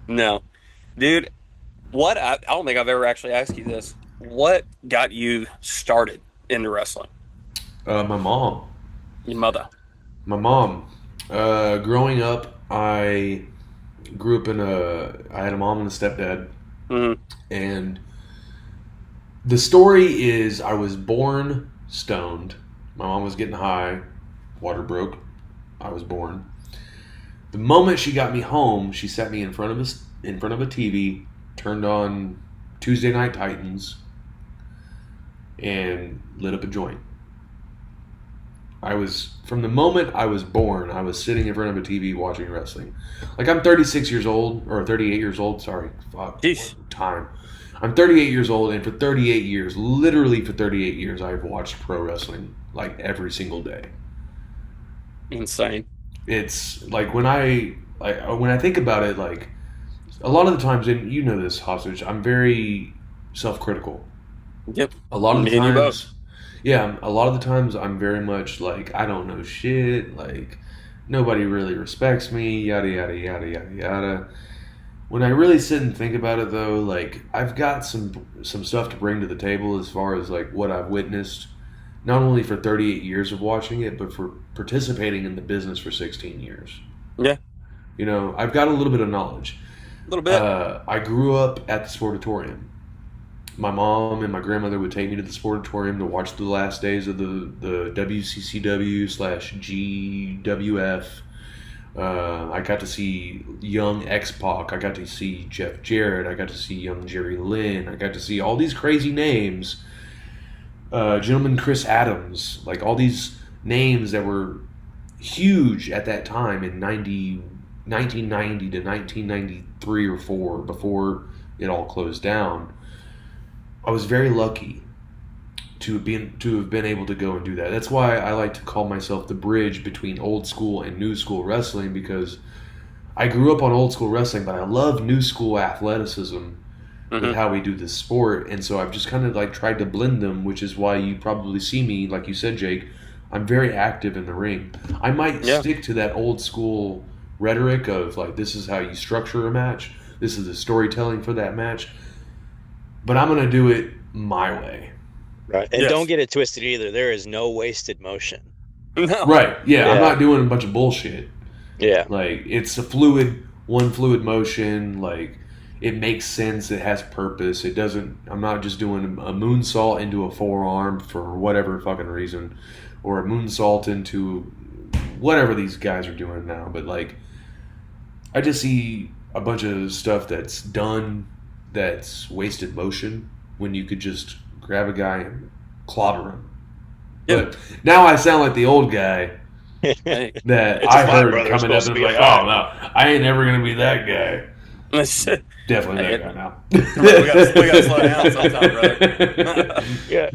No, dude. What I don't think I've ever actually asked you this. What got you started into wrestling? My mom. Your mother. My mom. Growing up, I grew up I had a mom and a stepdad. Mm-hmm. And the story is I was born stoned. My mom was getting high. Water broke. I was born. The moment she got me home, she sat me in front of a TV, turned on Tuesday Night Titans, and lit up a joint. From the moment I was born, I was sitting in front of a TV watching wrestling. Like, I'm 36 years old, or 38 years old, sorry. Fuck. Jeez. Time. I'm 38 years old, and for 38 years, literally for 38 years, I've watched pro wrestling like every single day. Insane. It's like when I think about it, like a lot of the times, and you know this, Hostage, I'm very self-critical. Yep. A lot of the Me and you both. times, yeah, a lot of the times I'm very much like, I don't know shit, like nobody really respects me, yada yada yada yada yada. When I really sit and think about it, though, like I've got some stuff to bring to the table as far as like what I've witnessed, not only for 38 years of watching it, but for participating in the business for 16 years. Yeah. You know, I've got a little bit of knowledge. A little bit. I grew up at the Sportatorium. My mom and my grandmother would take me to the Sportatorium to watch the last days of the WCCW/GWF. I got to see young X-Pac. I got to see Jeff Jarrett. I got to see young Jerry Lynn. I got to see all these crazy names. Gentleman Chris Adams. Like all these names that were huge at that time in 1990 to 1993 or 4 before it all closed down. I was very lucky to have been able to go and do that. That's why I like to call myself the bridge between old school and new school wrestling, because I grew up on old school wrestling, but I love new school athleticism with how we do this sport. And so I've just kind of like tried to blend them, which is why you probably see me, like you said, Jake, I'm very active in the ring. I might stick to that old school rhetoric of like, this is how you structure a match. This is the storytelling for that match. But I'm going to do it my way. Right. And don't get it twisted either. There is no wasted motion. No. Right. Yeah, I'm not doing a bunch of bullshit. Yeah. Like, it's a one fluid motion. Like, it makes sense. It has purpose. I'm not just doing a moonsault into a forearm for whatever fucking reason, or a moonsault into whatever these guys are doing now. But, like, I just see a bunch of stuff that's done that's wasted motion when you could just grab a guy and clobber him. Yep. But now I sound like the old guy that I heard coming up and be like, oh, no, I ain't ever going to be that guy. Definitely that guy now. we got to slow down sometime, brother. Yeah.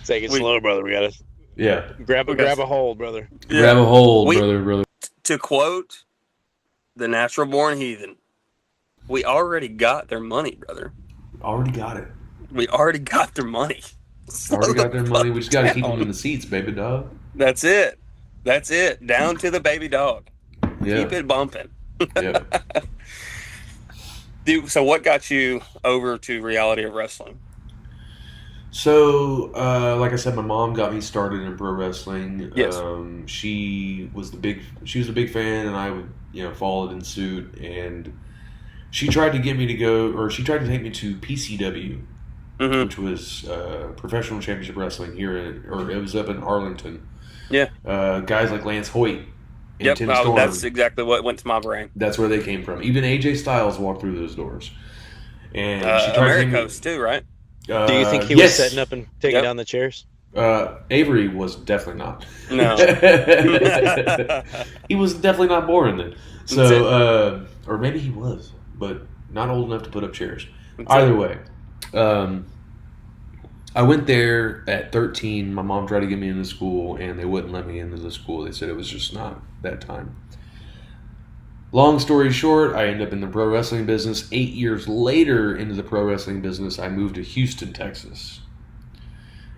Take it slow, brother. We got to grab a hold, brother. Yeah. Grab a hold, brother. To quote the Natural Born Heathen, we already got their money, brother. Already got it. We already got their money. Already got their money. We just got to keep them in the seats, baby dog. That's it. Down to the baby dog. Yeah. Keep it bumping. Yeah. Dude, so what got you over to reality of wrestling? So, like I said, my mom got me started in pro wrestling. Yes. She was a big fan, and I would, followed in suit. And she tried to get me to go, or she tried to take me to PCW, which was Professional Championship Wrestling it was up in Arlington. Yeah. Guys like Lance Hoyt and Tim Storm. Storm. That's exactly what went to my brain. That's where they came from. Even AJ Styles walked through those doors. And she tried Americos too, right? Do you think he was setting up and taking down the chairs? Avery was definitely not. No. He was definitely not born then. So, or maybe he was, but not old enough to put up chairs. Either way, I went there at 13. My mom tried to get me into school, and they wouldn't let me into the school. They said it was just not that time. Long story short, I ended up in the pro wrestling business. 8 years later into the pro wrestling business, I moved to Houston, Texas.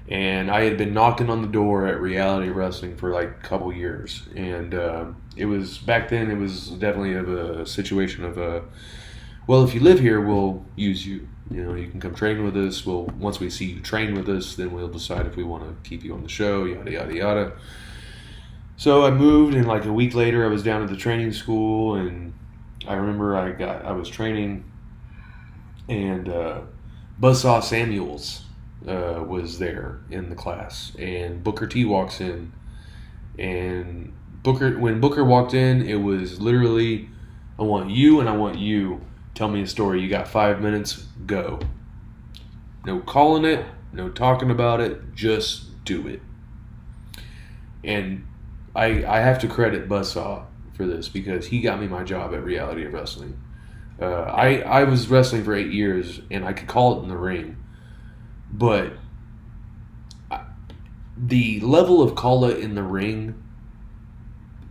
And I had been knocking on the door at Reality Wrestling for like a couple years. And it was, back then, it was definitely a situation of, well, if you live here, we'll use you. You can come train with us. Once we see you train with us, then we'll decide if we want to keep you on the show, yada, yada, yada. So I moved, and like a week later, I was down at the training school, and I remember I was training, and Buzzsaw Samuels was there in the class, and Booker T walks in, and when Booker walked in, it was literally, I want you and I want you. Tell me a story. You got 5 minutes. Go. No calling it. No talking about it. Just do it. And I have to credit Buzzsaw for this, because he got me my job at Reality of Wrestling. I was wrestling for 8 years, and I could call it in the ring, but the level of call it in the ring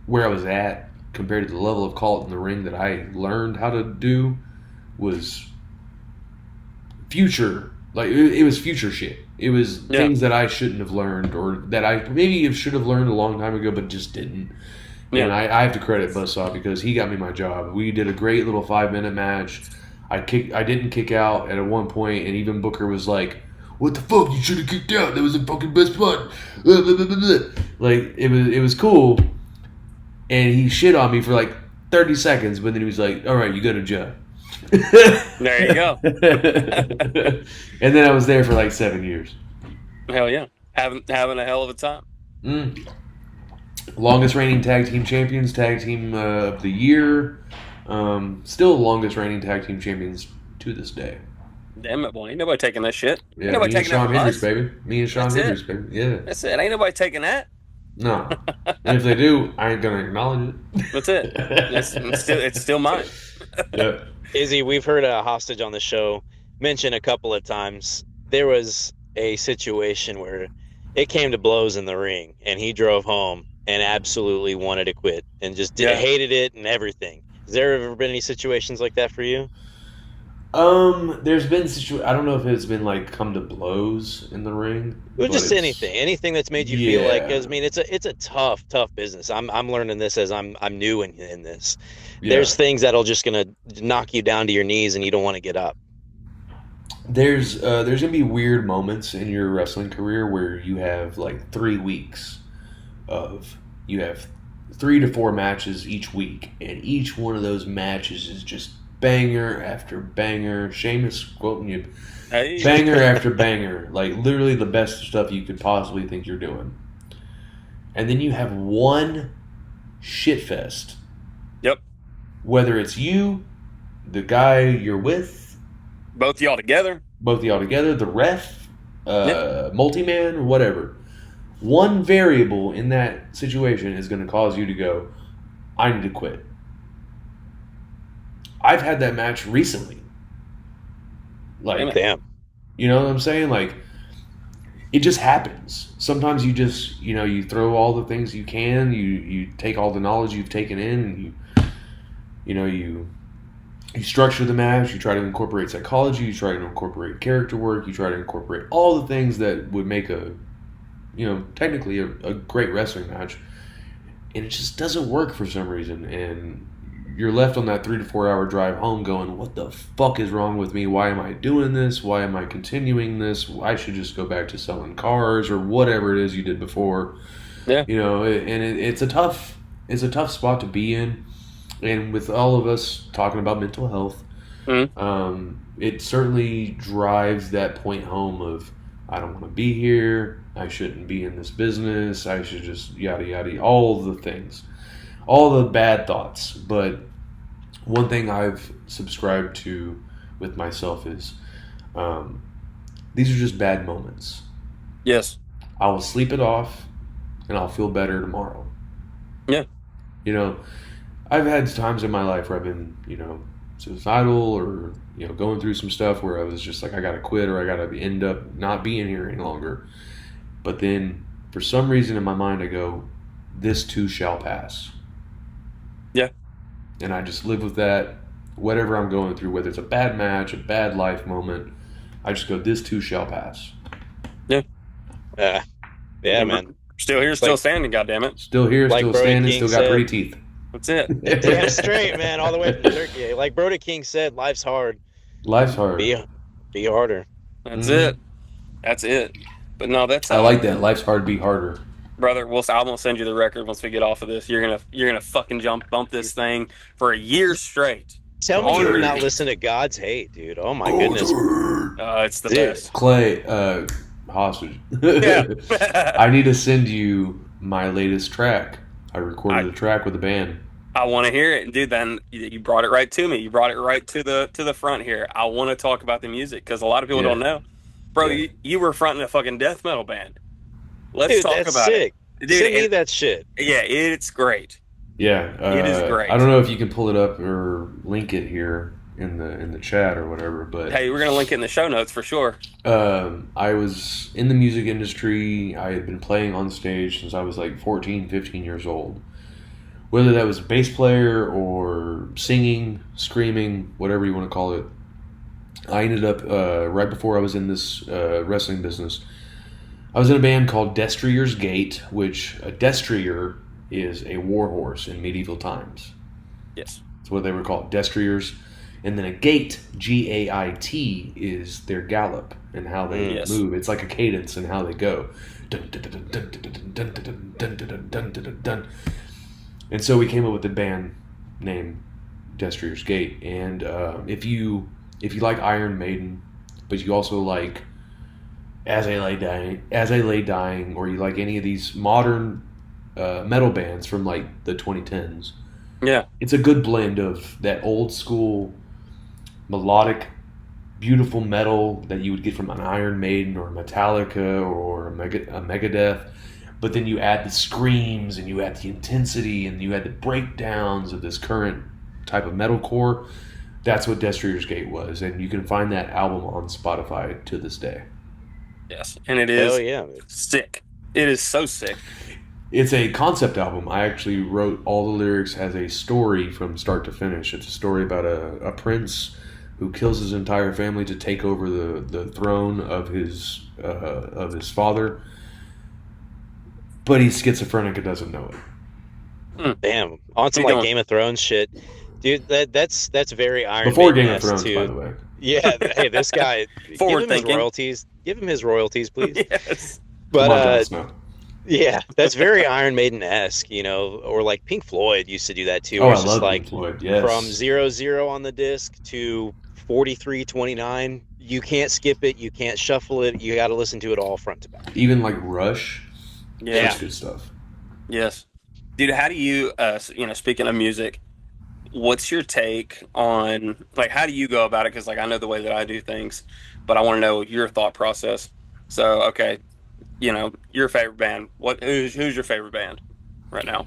where I was at compared to the level of call it in the ring that I learned how to do was future. Like, it was future shit. It was things that I shouldn't have learned, or that I maybe should have learned a long time ago, but just didn't. Yeah. And I have to credit Buzzsaw because he got me my job. We did a great little 5-minute match. I didn't kick out at one point, and even Booker was like, "What the fuck? You should have kicked out. That was the fucking best spot." Like, it was cool. And he shit on me for like 30 seconds, but then he was like, "All right, you go to jail." There you go. And then I was there for like 7 years. Hell yeah. Having a hell of a time. Longest reigning tag team champions, tag team of the year. Still longest reigning tag team champions to this day. Damn it, boy. Ain't nobody taking that shit. Yeah, me and Sean Hendricks, baby. Me and Sean Hendricks, baby. Yeah. That's it. Ain't nobody taking that. No. And if they do, I ain't going to acknowledge it. That's it. It's still mine. Yeah. Izzy, we've heard a hostage on the show mention a couple of times. There was a situation where it came to blows in the ring, and he drove home and absolutely wanted to quit and just hated it and everything. Has there ever been any situations like that for you? There's been I don't know if it's been like come to blows in the ring. Well, just anything that's made you feel like, because I mean, it's a tough business. I'm learning this as I'm new in this. Yeah. There's things that'll just gonna knock you down to your knees and you don't want to get up. There's gonna be weird moments in your wrestling career where you have like 3 weeks you have 3 to 4 matches each week, and each one of those matches is just banger after banger. Sheamus quoting you, banger after banger, like literally the best stuff you could possibly think you're doing. And then you have one shit fest. Yep. Whether it's you, the guy you're with, both of y'all together, the ref, multi-man, whatever. One variable in that situation is going to cause you to go, I need to quit. I've had that match recently. Like, damn. You know what I'm saying? Like, it just happens. Sometimes you just, you throw all the things you can, you take all the knowledge you've taken in, and you structure the match, you try to incorporate psychology, you try to incorporate character work, you try to incorporate all the things that would make technically a great wrestling match. And it just doesn't work for some reason. And you're left on that 3 to 4 hour drive home going, what the fuck is wrong with me? Why am I doing this? Why am I continuing this? I should just go back to selling cars or whatever it is you did before. Yeah. It's a tough spot to be in. And with all of us talking about mental health, it certainly drives that point home of, I don't want to be here. I shouldn't be in this business. I should just yada yada, all the things, all the bad thoughts. But one thing I've subscribed to with myself is these are just bad moments. Yes. I will sleep it off and I'll feel better tomorrow. Yeah. I've had times in my life where I've been, suicidal or, going through some stuff where I was just like, I got to quit or I got to end up not being here any longer. But then for some reason in my mind, I go, this too shall pass. Yeah. And I just live with that, whatever I'm going through, whether it's a bad match, a bad life moment, I just go, this too shall pass. Yeah. Yeah, man. Still here, still standing, goddammit. Still here, still standing, still got pretty teeth. That's it. Damn straight, man, all the way from Turkey. Like Brody King said, life's hard. Life's hard. Be harder. That's it. That's it. But no, that's I like that. Life's hard, be harder. Brother, I'm gonna send you the record once we get off of this. You're gonna fucking bump this thing for a year straight. Tell me you're not listening to God's Hate, dude. Oh my goodness. It's the best. Clay, hostage. Yeah. I need to send you my latest track. I recorded a track with a band. I want to hear it, dude. Then you brought it right to me. You brought it right to the front here. I want to talk about the music because a lot of people don't know, bro. Yeah. You were fronting a fucking death metal band. Let's talk about sick. It. Dude, send me that shit. Yeah, it's great. Yeah, it is great. I don't know if you can pull it up or link it here. in the chat or whatever. But Hey, we're gonna link it in the show notes for sure. I was in the music industry. I had been playing on stage since I was like 14, 15 years old. Whether that was a bass player or singing, screaming, whatever you want to call it. I ended up, right before I was in this wrestling business, I was in a band called Destrier's Gate, which a destrier is a war horse in medieval times. Yes. That's what they were called, destriers. And then a gait, G-A-I-T, is their gallop and how they move. It's like a cadence and how they go. And so we came up with the band name Destrier's Gate. And if you like Iron Maiden, but you also like As I Lay Dying, or you like any of these modern metal bands from like the 2010s, it's a good blend of that old school melodic, beautiful metal that you would get from an Iron Maiden or Metallica or a Megadeth. But then you add the screams and you add the intensity and you add the breakdowns of this current type of metalcore. That's what Destrier's Gate was, and you can find that album on Spotify to this day. Yes, and it is sick. It is so sick. It's a concept album. I actually wrote all the lyrics as a story from start to finish. It's a story about a prince who kills his entire family to take over the throne of his father, but he's schizophrenic and doesn't know it. Damn, on some like Game of Thrones shit. Dude, that's very Iron Before Maiden Game of Thrones, by the way. Yeah, hey, this guy, Forward give him thinking. his royalties. Give him his royalties, please. Yes. But yeah, that's very Iron Maiden-esque, you know, or like Pink Floyd used to do that too. Oh, I it's love just like Pink Floyd. Yes. From 0-0 on the disc to 43-29, you can't skip it, you can't shuffle it, you got to listen to it all front to back. Even like Rush. Yeah. That's good stuff. Yes. Dude, how do you, speaking of music, what's your take on, like, how do you go about it? Because, like, I know the way that I do things, but I want to know your thought process. So, okay, your favorite band. Who's your favorite band right now?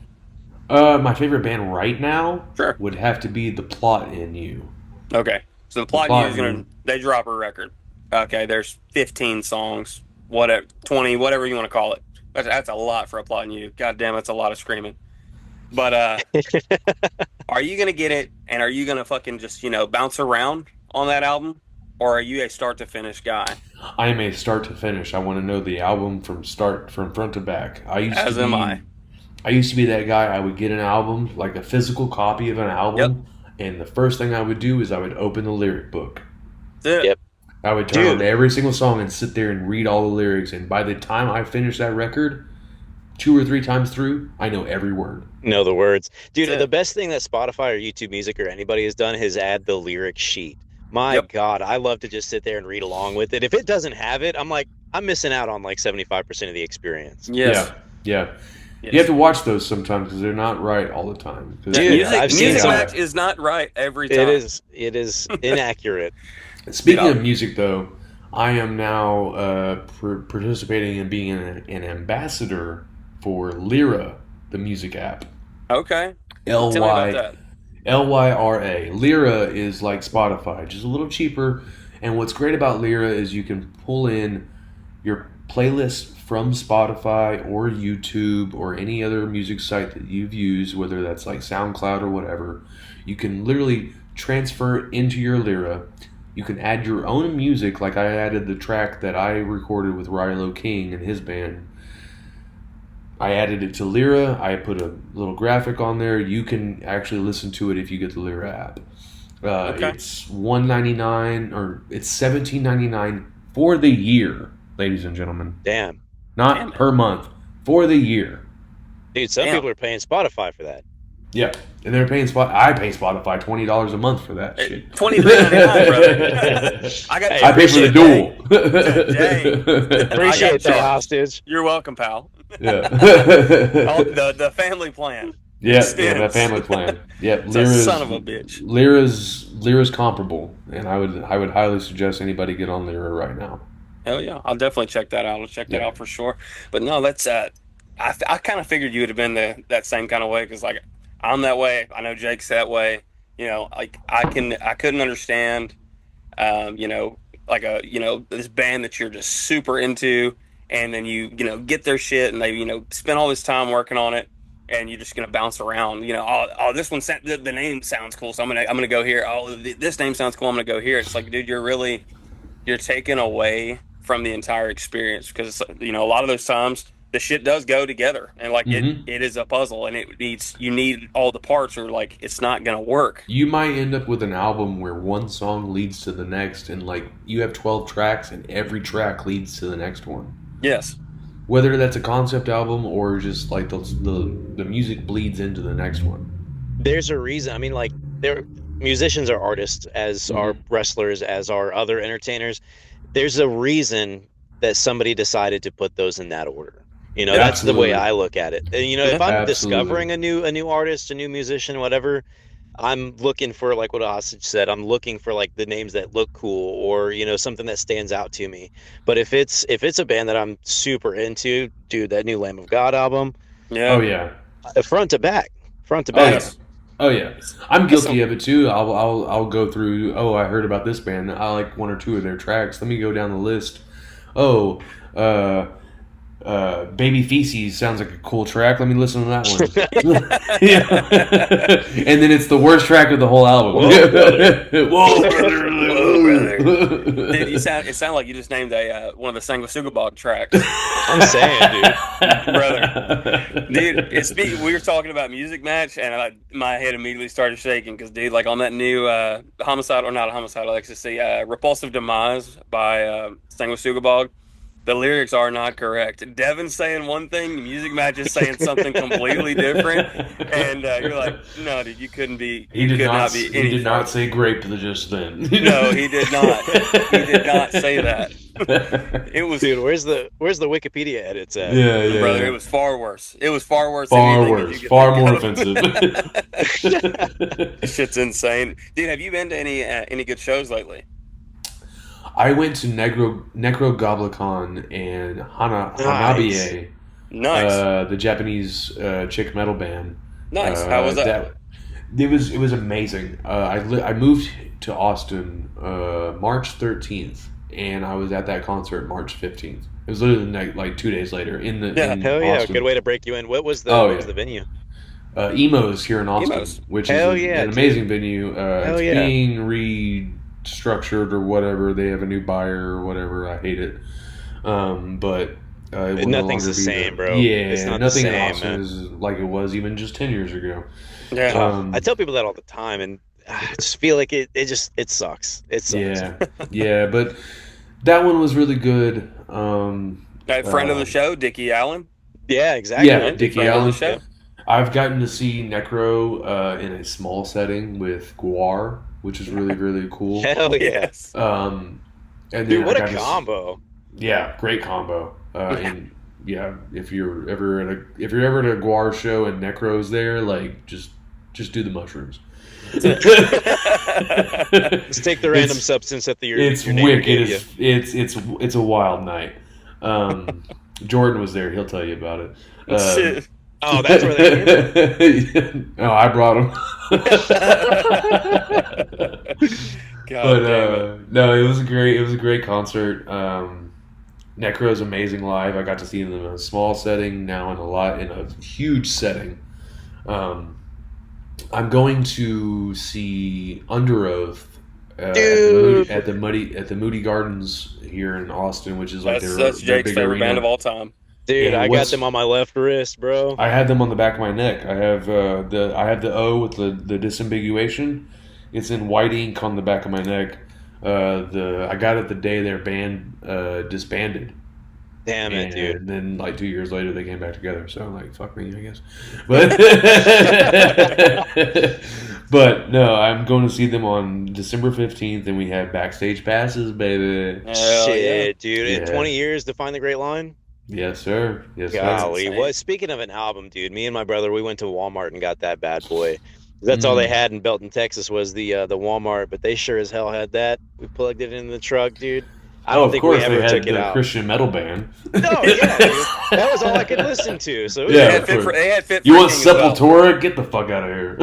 My favorite band right now Sure. would have to be The Plot in You. Okay. So The Plot in You is they drop a record. Okay, there's 15 songs, 20, whatever you want to call it. That's a lot for A Plot in You. God damn, it's a lot of screaming. But are you going to get it, and are you going to fucking just, bounce around on that album? Or are you a start-to-finish guy? I am a start-to-finish. I want to know the album from front to back. I used to be that guy. I would get an album, like a physical copy of an album, and the first thing I would do is I would open the lyric book. That's it. Yep. I would turn on every single song and sit there and read all the lyrics, and by the time I finished that record, 2 or 3 times through, I know every word. Know the words. Dude, the best thing that Spotify or YouTube Music or anybody has done is add the lyric sheet. My God, I love to just sit there and read along with it. If it doesn't have it, I'm missing out on like 75% of the experience. Yes. Yeah. Yes. You have to watch those sometimes because they're not right all the time. Dude, music match is not right every time. It is inaccurate. Speaking of music, though, I am now participating in being an ambassador for Lyra, the music app. Okay. Tell me about that. Lyra. Lyra is like Spotify, just a little cheaper. And what's great about Lyra is you can pull in your playlist from Spotify or YouTube or any other music site that you've used, whether that's like SoundCloud or whatever. You can literally transfer it into your Lyra. You can add your own music, like I added the track that I recorded with Rilo King and his band. I added it to Lyra. I put a little graphic on there. You can actually listen to it if you get the Lyra app. It's $1.99 or it's $17.99 for the year, ladies and gentlemen. Damn. Not per month, for the year. Dude, some people are paying Spotify for that. Yeah, and they're paying I pay Spotify $20 a month for that shit. $23.99, brother. I pay for the dual. Appreciate that, hostage. You're welcome, pal. Yeah. the family plan. Yeah, the family plan. Yeah, Lyra's son of a bitch. Lyra's comparable, and I would highly suggest anybody get on Lyra right now. Hell yeah, I'll definitely check that out. I'll check that out for sure. But no, that's I kind of figured you would have been that same kind of way because like I'm that way. I know Jake's that way. like I couldn't understand, like this band that you're just super into, and then get their shit, and they spend all this time working on it, and you're just gonna bounce around. Oh, this one the name sounds cool, so I'm gonna go here. Oh, this name sounds cool, I'm gonna go here. It's like, dude, you're taken away from the entire experience, because a lot of those times the shit does go together, and like it is a puzzle, and you need all the parts, or like it's not gonna work. You might end up with an album where one song leads to the next, and like you have 12 tracks, and every track leads to the next one. Yes. Whether that's a concept album or just like the music bleeds into the next one. There's a reason. I mean, like, musicians are artists, as are wrestlers, as are other entertainers. There's a reason that somebody decided to put those in that order. That's the way I look at it. And if I'm discovering a new artist, a new musician, whatever, I'm looking for, like what Hostage said, I'm looking for like the names that look cool, or something that stands out to me. But if it's a band that I'm super into, dude, that new Lamb of God album, oh yeah, front to back. Oh yeah, I'm guilty of it too. I'll go through. Oh, I heard about this band. I like one or two of their tracks. Let me go down the list. Oh, Baby Feces sounds like a cool track. Let me listen to that one. Yeah. And then it's the worst track of the whole album. Whoa, brother. Whoa, brother. Whoa, brother. Dude, it sounded like you just named one of the Sanguisugabog tracks. I'm saying, dude. Brother. Dude, we were talking about Music Match, and my head immediately started shaking, because, dude, like on that new Homicide, or not Homicide, Ecstasy, Repulsive Demise by Sanguisugabog, the lyrics are not correct. Devin's saying one thing, the Music Match is saying something completely different, and you're like, no, dude, you couldn't be. He did not say grape just then. No, he did not. He did not say that. It was, dude. Where's the Wikipedia edits at? Yeah, brother. It was far worse. It was far worse. Far worse. Far more offensive. This shit's insane, dude. Have you been to any good shows lately? I went to Necrogoblicon and Hanabiye. Nice. The Japanese chick metal band. Nice. How was that? It was amazing. I moved to Austin March 13th, and I was at that concert March 15th. It was literally like 2 days later in hell yeah, Austin. Good way to break you in. What was the venue? Emo's here in Austin, which is an amazing venue. It's being restructured or whatever. They have a new buyer or whatever. I hate it. But it nothing's the same, bro. Yeah, it's not nothing the same, in Austin is like it was even just 10 years ago. Yeah. I tell people that all the time, and I just feel like it sucks. It sucks. Yeah, but that one was really good. Friend of the show, Dickie Allen. Yeah, exactly. Yeah, Dickie Allen. Show. I've gotten to see Necro in a small setting with Guar, which is really, really cool. Hell yes. And then dude, what a combo. Yeah, great combo. And yeah, if you're ever at a Guar show and Necro's there, like just do the mushrooms. Just take the random substance that your wicked. It's a wild night. Jordan was there. He'll tell you about it. Oh, that's where they came. No, I brought him. No, it was a great concert. Necro's amazing live. I got to see them in a small setting, now in a huge setting. I'm going to see Under Oath at the Moody Gardens here in Austin, which is like that's Jake's favorite band of all time. Dude, I got them on my left wrist, bro. I had them on the back of my neck. I have the O with the disambiguation. It's in white ink on the back of my neck. I got it the day their band disbanded. Damn it, dude. And then like 2 years later they came back together. So like fuck me, I guess. But no, I'm going to see them on December 15th, and we have backstage passes, baby. Shit, dude. In 20 years to find the Great Line? Yes, sir. Yes, golly, sir. what? Speaking of an album, dude, me and my brother, we went to Walmart and got that bad boy. That's all they had in Belton, Texas was the Walmart, but they sure as hell had that. We plugged it in the truck, dude. I don't of think course we ever they had took it the out. Christian metal band. No, yeah, dude. That was all I could listen to. So They Yeah, had of Fit course. for, they had Fit You for a want King as well. Sepultura? Get the fuck out of here.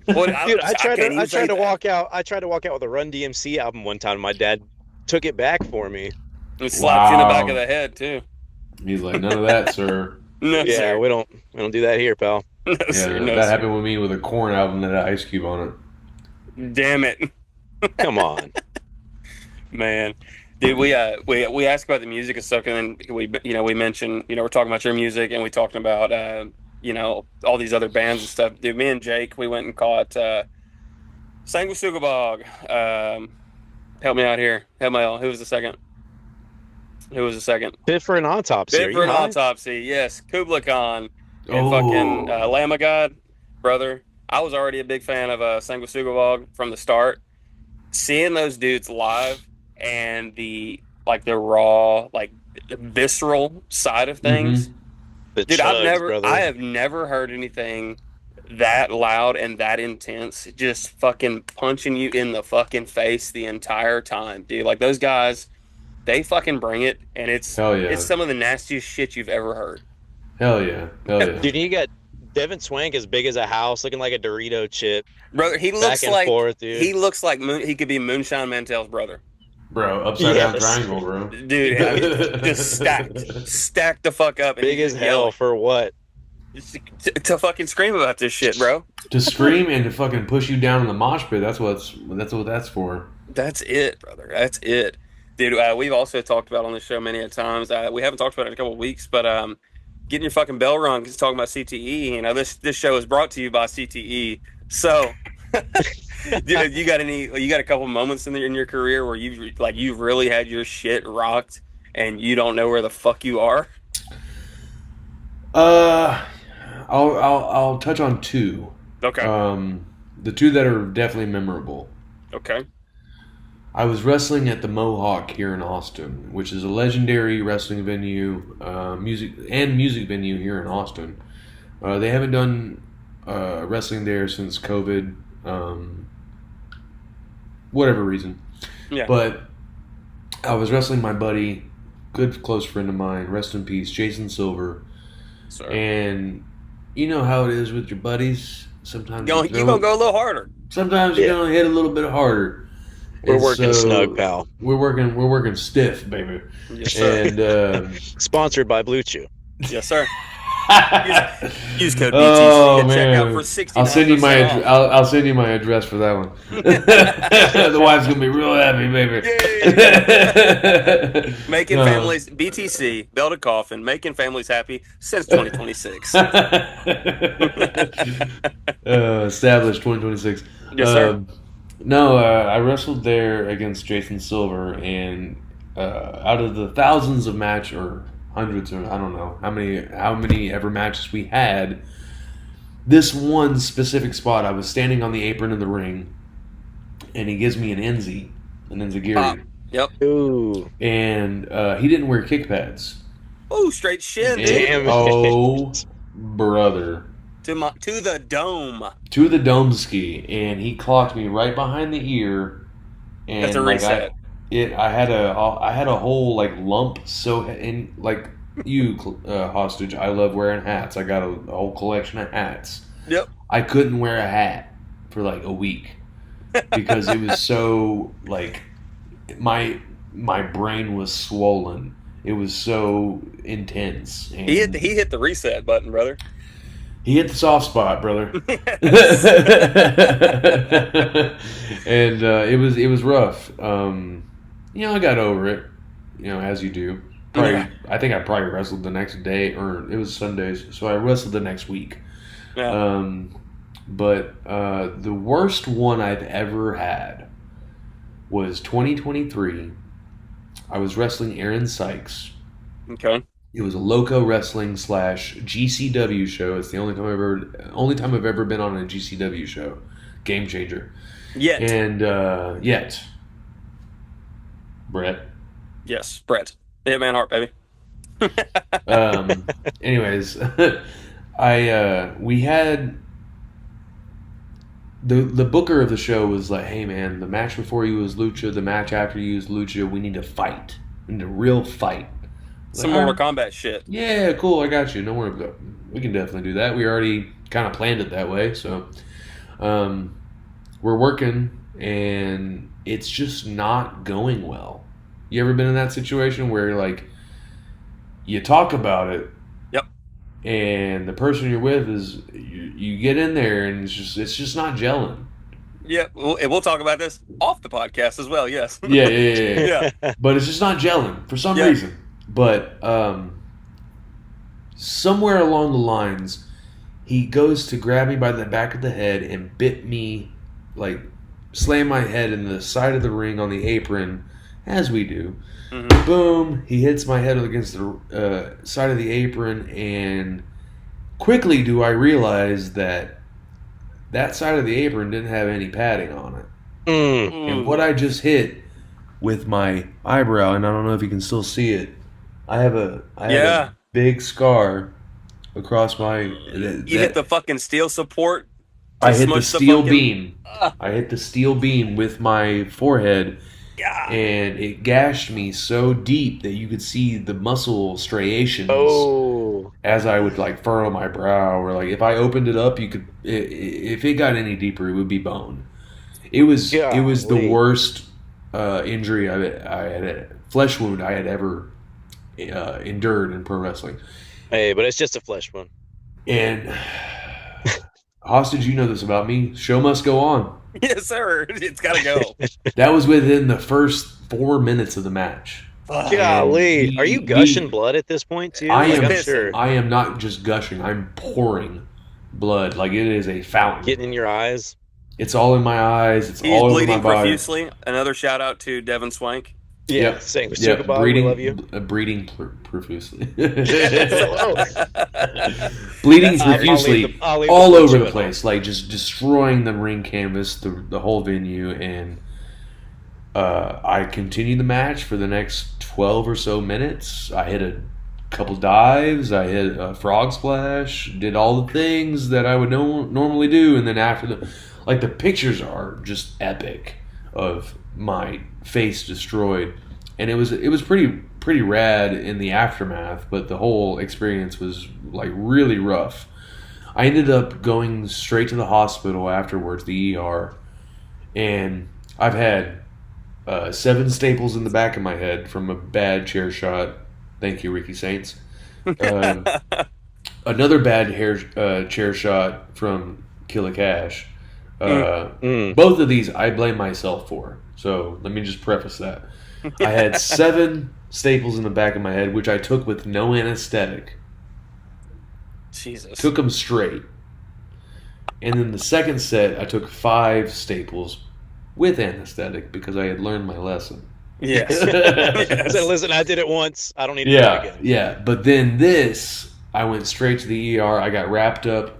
Well, dude, I tried can't even say to that. walk out. I tried to walk out with a Run DMC album one time. My dad took it back for me. It slapped you in the back of Wow. the head too. He's like, none of that, sir. No, Yeah, sir. we don't do that here, pal. No, Yeah, sir. No, that sir. happened with me with a Korn album that had Ice Cube on it. Damn it, Come on. man. Dude, we asked about the music and stuff, and then we mentioned, we're talking about your music, and we talking about all these other bands and stuff. Dude, me and Jake, we went and caught Sanguisugabog. Help me out here. Help me out. Who was the second? Fit for an autopsy. Are Bid you for an high? autopsy. Yes, Kubla Khan and fucking Oh. Lamb of God, brother. I was already a big fan of Sanguisugabog from the start. Seeing those dudes live and the raw, visceral side of things. The Dude, chugs, brother. I have never heard anything that loud and that intense, just fucking punching you in the fucking face the entire time, dude. Like those guys, they fucking bring it, and Hell yeah. it's some of the nastiest shit you've ever heard. Hell yeah. Hell yeah. Dude, you got Devin Swank as big as a house, looking like a Dorito chip. Brother, he looks Back and like forth, dude. he looks like he could be Moonshine Mantel's brother. Bro, upside down Yes. triangle, bro. Dude, I mean, just stacked the fuck up. And Big as just hell yelling. for what? To fucking scream about this shit, bro. To scream and to fucking push you down in the mosh pit, that's what that's for. That's it, brother. That's it. Dude, we've also talked about on the show many a times. We haven't talked about it in a couple of weeks, but getting your fucking bell rung because talking about CTE. This show is brought to you by CTE. So, dude, you got a couple moments in your career where you've really had your shit rocked and you don't know where the fuck you are? I'll touch on two. Okay. The two that are definitely memorable. Okay. I was wrestling at the Mohawk here in Austin, which is a legendary wrestling venue, music venue here in Austin. They haven't done wrestling there since COVID, whatever reason. Yeah. But I was wrestling my buddy, good close friend of mine, rest in peace, Jason Silver. Sorry. And you know how it is with your buddies. Sometimes You're gonna go a little harder. Sometimes you're gonna hit a little bit harder. We're And working so snug, pal. We're working stiff, baby. Yes, sir. And Sponsored by Blue Chew. Yes, sir. Use code BTC oh at checkout man, for 69%. I'll send you my off. I'll send you my address for that one. The wife's gonna be real happy, baby. Making No. families BTC Bell to Coffin, making families happy since 2026. Established 2026. Yes, sir. No, I wrestled there against Jason Silver, and out of the thousands of match or hundreds, or I don't know how many ever matches we had, this one specific spot, I was standing on the apron in the ring, and he gives me an enziguri, Yep. Ooh. and he didn't wear kick pads. Oh, straight shin, And- dude. Damn it. Oh, brother. To the dome. To the dome ski, and he clocked me right behind the ear. And That's a reset. I had a whole lump. So in hostage, I love wearing hats. I got a whole collection of hats. Yep. I couldn't wear a hat for a week because it was so my brain was swollen. It was so intense. And He hit the reset button, brother. He hit the soft spot, brother. And it was rough. I got over it. As you do. Yeah. I think I probably wrestled the next day, or it was Sundays, so I wrestled the next week. Yeah. But the worst one I've ever had was 2023. I was wrestling Aaron Sykes. Okay. It was a Loco Wrestling / GCW show. It's the only time I've ever been on a GCW show. Game changer. Yet. And yet, Brett. Yes, Brett. Hitman Hart, baby. Anyways, we had the booker of the show was like, hey man, the match before you was lucha, the match after you was lucha. We need to fight. We need a real fight. Some Like, Mortal Kombat shit. yeah, cool. I got you. No worry. We can definitely do that. We already kind of planned it that way. So, we're working, and it's just not going well. You ever been in that situation where like you talk about it? Yep. And the person you're with is you get in there and it's just not gelling. Yeah, we'll talk about this off the podcast as well. Yes. Yeah. But it's just not gelling for some reason. But somewhere along the lines, he goes to grab me by the back of the head and bit me, like slam my head in the side of the ring on the apron, as we do. Mm-hmm. Boom! He hits my head against the side of the apron, and quickly do I realize that side of the apron didn't have any padding on it. And what I just hit with my eyebrow, and I don't know if you can still see it, I have a big scar across my... You hit the fucking steel support? I hit the steel beam. I hit the steel beam with my forehead. God. And it gashed me so deep that you could see the muscle striations as I would like furrow my brow, or like if I opened it up, you could. If it got any deeper, it would be bone. It was the worst injury I had, flesh wound I had ever endured in pro wrestling. Hey, but it's just a flesh wound. And Hostage, you know this about me. Show must go on. Yes, sir. It's got to go. That was within the first 4 minutes of the match. Golly. Are you gushing blood at this point, too? I am not just gushing. I'm pouring blood. Like, it is a fountain. Getting in your eyes? It's all in my eyes. It's He's all over bleeding my body. profusely. Another shout out to Devin Swank. Yeah, same. We love you. Bleeding profusely. Bleeding profusely all over the place, like just destroying the ring canvas, the whole venue, and I continued the match for the next 12 or so minutes. I hit a couple dives, I hit a frog splash, did all the things that I would normally do, and then after the pictures are just epic of my face destroyed, and it was pretty rad in the aftermath, but the whole experience was like really rough. I ended up going straight to the hospital afterwards, the ER, and I've had 7 staples in the back of my head from a bad chair shot. Thank you, Ricky Saints. Another bad chair shot from Killer Cash. Both of these I blame myself for. So let me just preface that. I had 7 staples in the back of my head, which I took with no anesthetic. Jesus. Took them straight. And then the second set, I took 5 staples with anesthetic because I had learned my lesson. Yes. Yes. So listen, I did it once. I don't need to do it again. Yeah, but then this, I went straight to the ER. I got wrapped up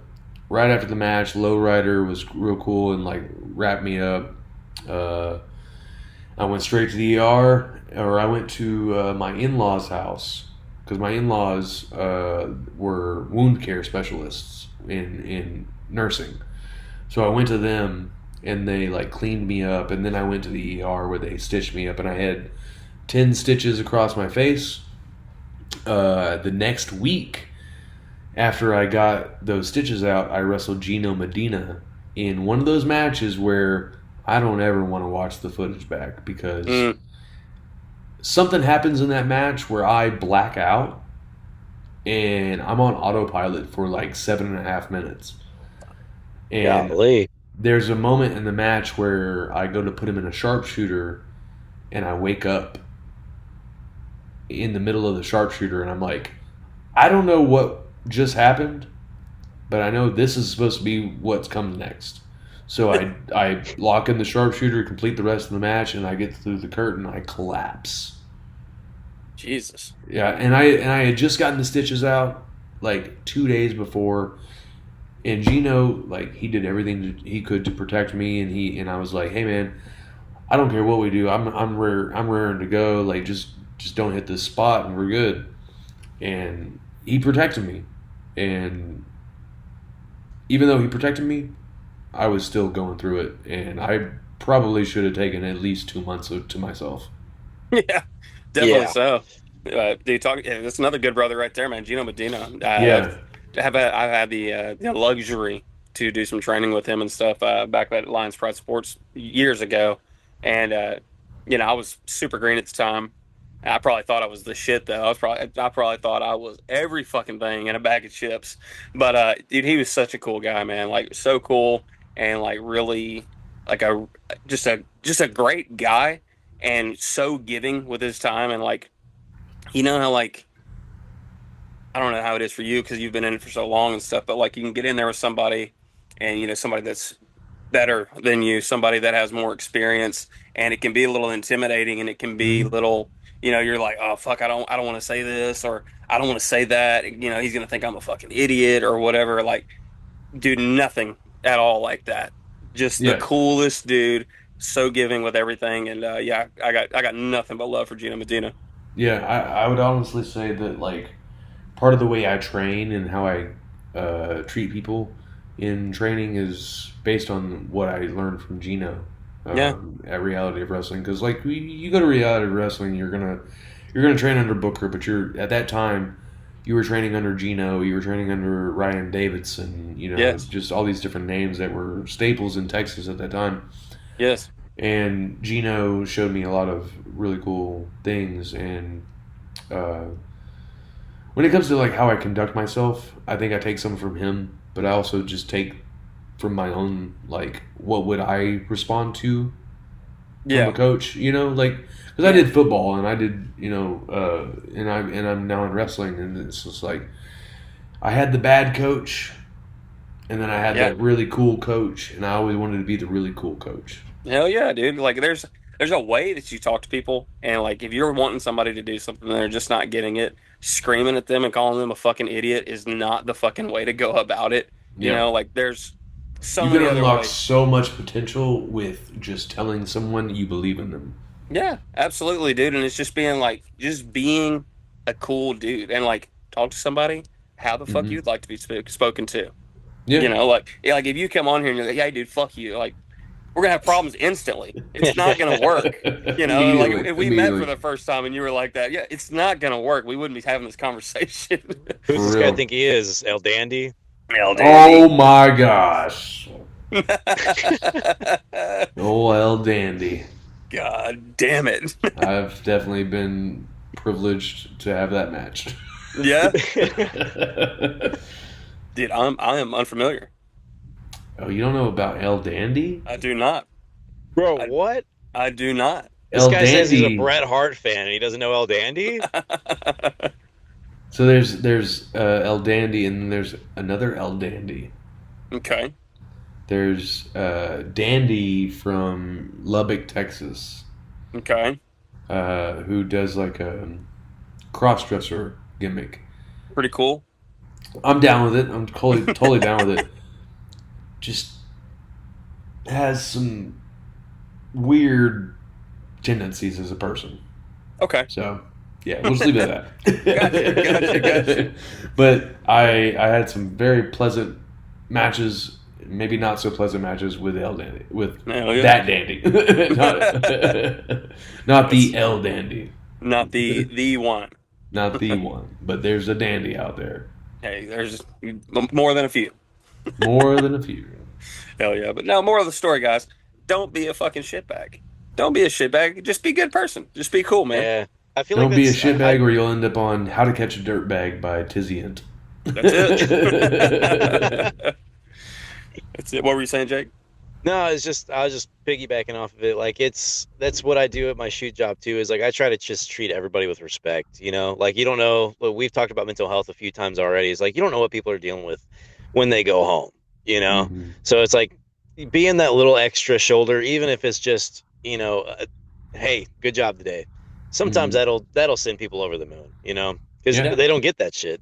right after the match. Lowrider was real cool and like wrapped me up. I went straight to the ER, or I went to my in-laws' house because my in-laws were wound care specialists in nursing. So I went to them, and they like cleaned me up, and then I went to the ER where they stitched me up, and I had 10 stitches across my face. The next week, after I got those stitches out, I wrestled Gino Medina in one of those matches where I don't ever want to watch the footage back because something happens in that match where I black out and I'm on autopilot for like 7.5 minutes. And Golly. There's a moment in the match where I go to put him in a sharpshooter and I wake up in the middle of the sharpshooter and I'm like, I don't know what just happened, but I know this is supposed to be what's coming next. So I lock in the sharpshooter, complete the rest of the match, and I get through the curtain. I collapse. Jesus. Yeah, and I had just gotten the stitches out like 2 days before, and Gino, like, he did everything he could to protect me, and I was like, hey man, I don't care what we do. I'm raring to go. Like, just don't hit this spot, and we're good. And he protected me, and even though he protected me, I was still going through it, and I probably should have taken at least 2 months to myself. Yeah, definitely Yeah. so. Do you talk? Yeah, that's another good brother right there, man. Gino Medina. Yeah. I've had the luxury to do some training with him and stuff back at Lions Pride Sports years ago, and I was super green at the time. I probably thought I was the shit though. I probably thought I was every fucking thing in a bag of chips. But dude, he was such a cool guy, man. Like so cool and like really like a just a great guy and so giving with his time and like how like I don't know how it is for you because you've been in it for so long and stuff, but like you can get in there with somebody and somebody that's better than you, somebody that has more experience, and it can be a little intimidating and it can be Hmm. little, you're like, oh fuck, I don't want to say this or I don't want to say that. He's gonna think I'm a fucking idiot or whatever. Like, dude, nothing at all like that. Just the Yeah. coolest dude, so giving with everything, and yeah, I got nothing but love for Gino Medina. Yeah. I would honestly say that, like, part of the way I train and how I treat people in training is based on what I learned from Gino Yeah, at Reality of Wrestling. Because, like, you go to Reality of Wrestling, you're gonna train under Booker, but you're at that time you were training under Gino, you were training under Ryan Davidson, yes, just all these different names that were staples in Texas at that time. yes, And Gino showed me a lot of really cool things. And uh, when it comes to like how I conduct myself, I think I take some from him, but I also just take from my own, like, what would I respond to from a yeah, coach, like, because I yeah, did football and I did, and I'm now in wrestling, and it's just like I had the bad coach, and then I had yeah. that really cool coach, and I always wanted to be the really cool coach. Hell yeah, dude. Like there's a way that you talk to people and like if you're wanting somebody to do something and they're just not getting it, screaming at them and calling them a fucking idiot is not the fucking way to go about it. Yeah. Like there's so You can many other unlock ways. so much potential with just telling someone you believe in them. Yeah, absolutely, dude. And it's just being a cool dude and like talk to somebody how the fuck Hmm. you'd like to be spoken to. Yeah. Like if you come on here and you're like, "Hey, dude, fuck you," like we're gonna have problems instantly. It's not gonna work. Like Immediately. if we met for Immediately. the first time and you were like that, yeah, it's not gonna work. We wouldn't be having this conversation. Who's For this guy real. think he is? El Dandy? Mel Oh Dandy. my gosh. Oh, El Dandy. God damn it. I've definitely been privileged to have that match. Yeah, dude, I am unfamiliar. Oh, you don't know about El Dandy? I do not. Bro, I what? I do not. This El guy says he's a Dandy. Bret Hart fan and he doesn't know El Dandy? So there's El Dandy, and then there's another El Dandy. Okay. There's Dandy from Lubbock, Texas, Okay. who does like a cross-dresser gimmick. Pretty cool. I'm down with it. I'm totally down with it. Just has some weird tendencies as a person. Okay. So yeah, we'll just leave it at that. Gotcha. But I had some very pleasant matches, maybe not so pleasant matches with El Dandy, with Hell yeah. that Dandy, not the El Dandy, Not the one. not the one. But there's a Dandy out there, Hey, there's more than a few. more than a few. Hell yeah. But no, more of the story, guys. Don't be a fucking shitbag. Don't be a shitbag. Just be a good person. Just be cool, man. Yeah. I feel Don't like be a that's shitbag, or you'll end up on How to Catch a Dirtbag by Tizzy Ent. That's it. That's it. What were you saying, Jake? No, it's just I was just piggybacking off of it. Like that's what I do at my shoot job too. Is like I try to just treat everybody with respect. Like you don't know. Well, we've talked about mental health a few times already. It's like you don't know what people are dealing with when they go home. Mhm. So it's like being that little extra shoulder, even if it's just hey, good job today. Sometimes Mhm. that'll send people over the moon. Because Yeah. they don't get that shit.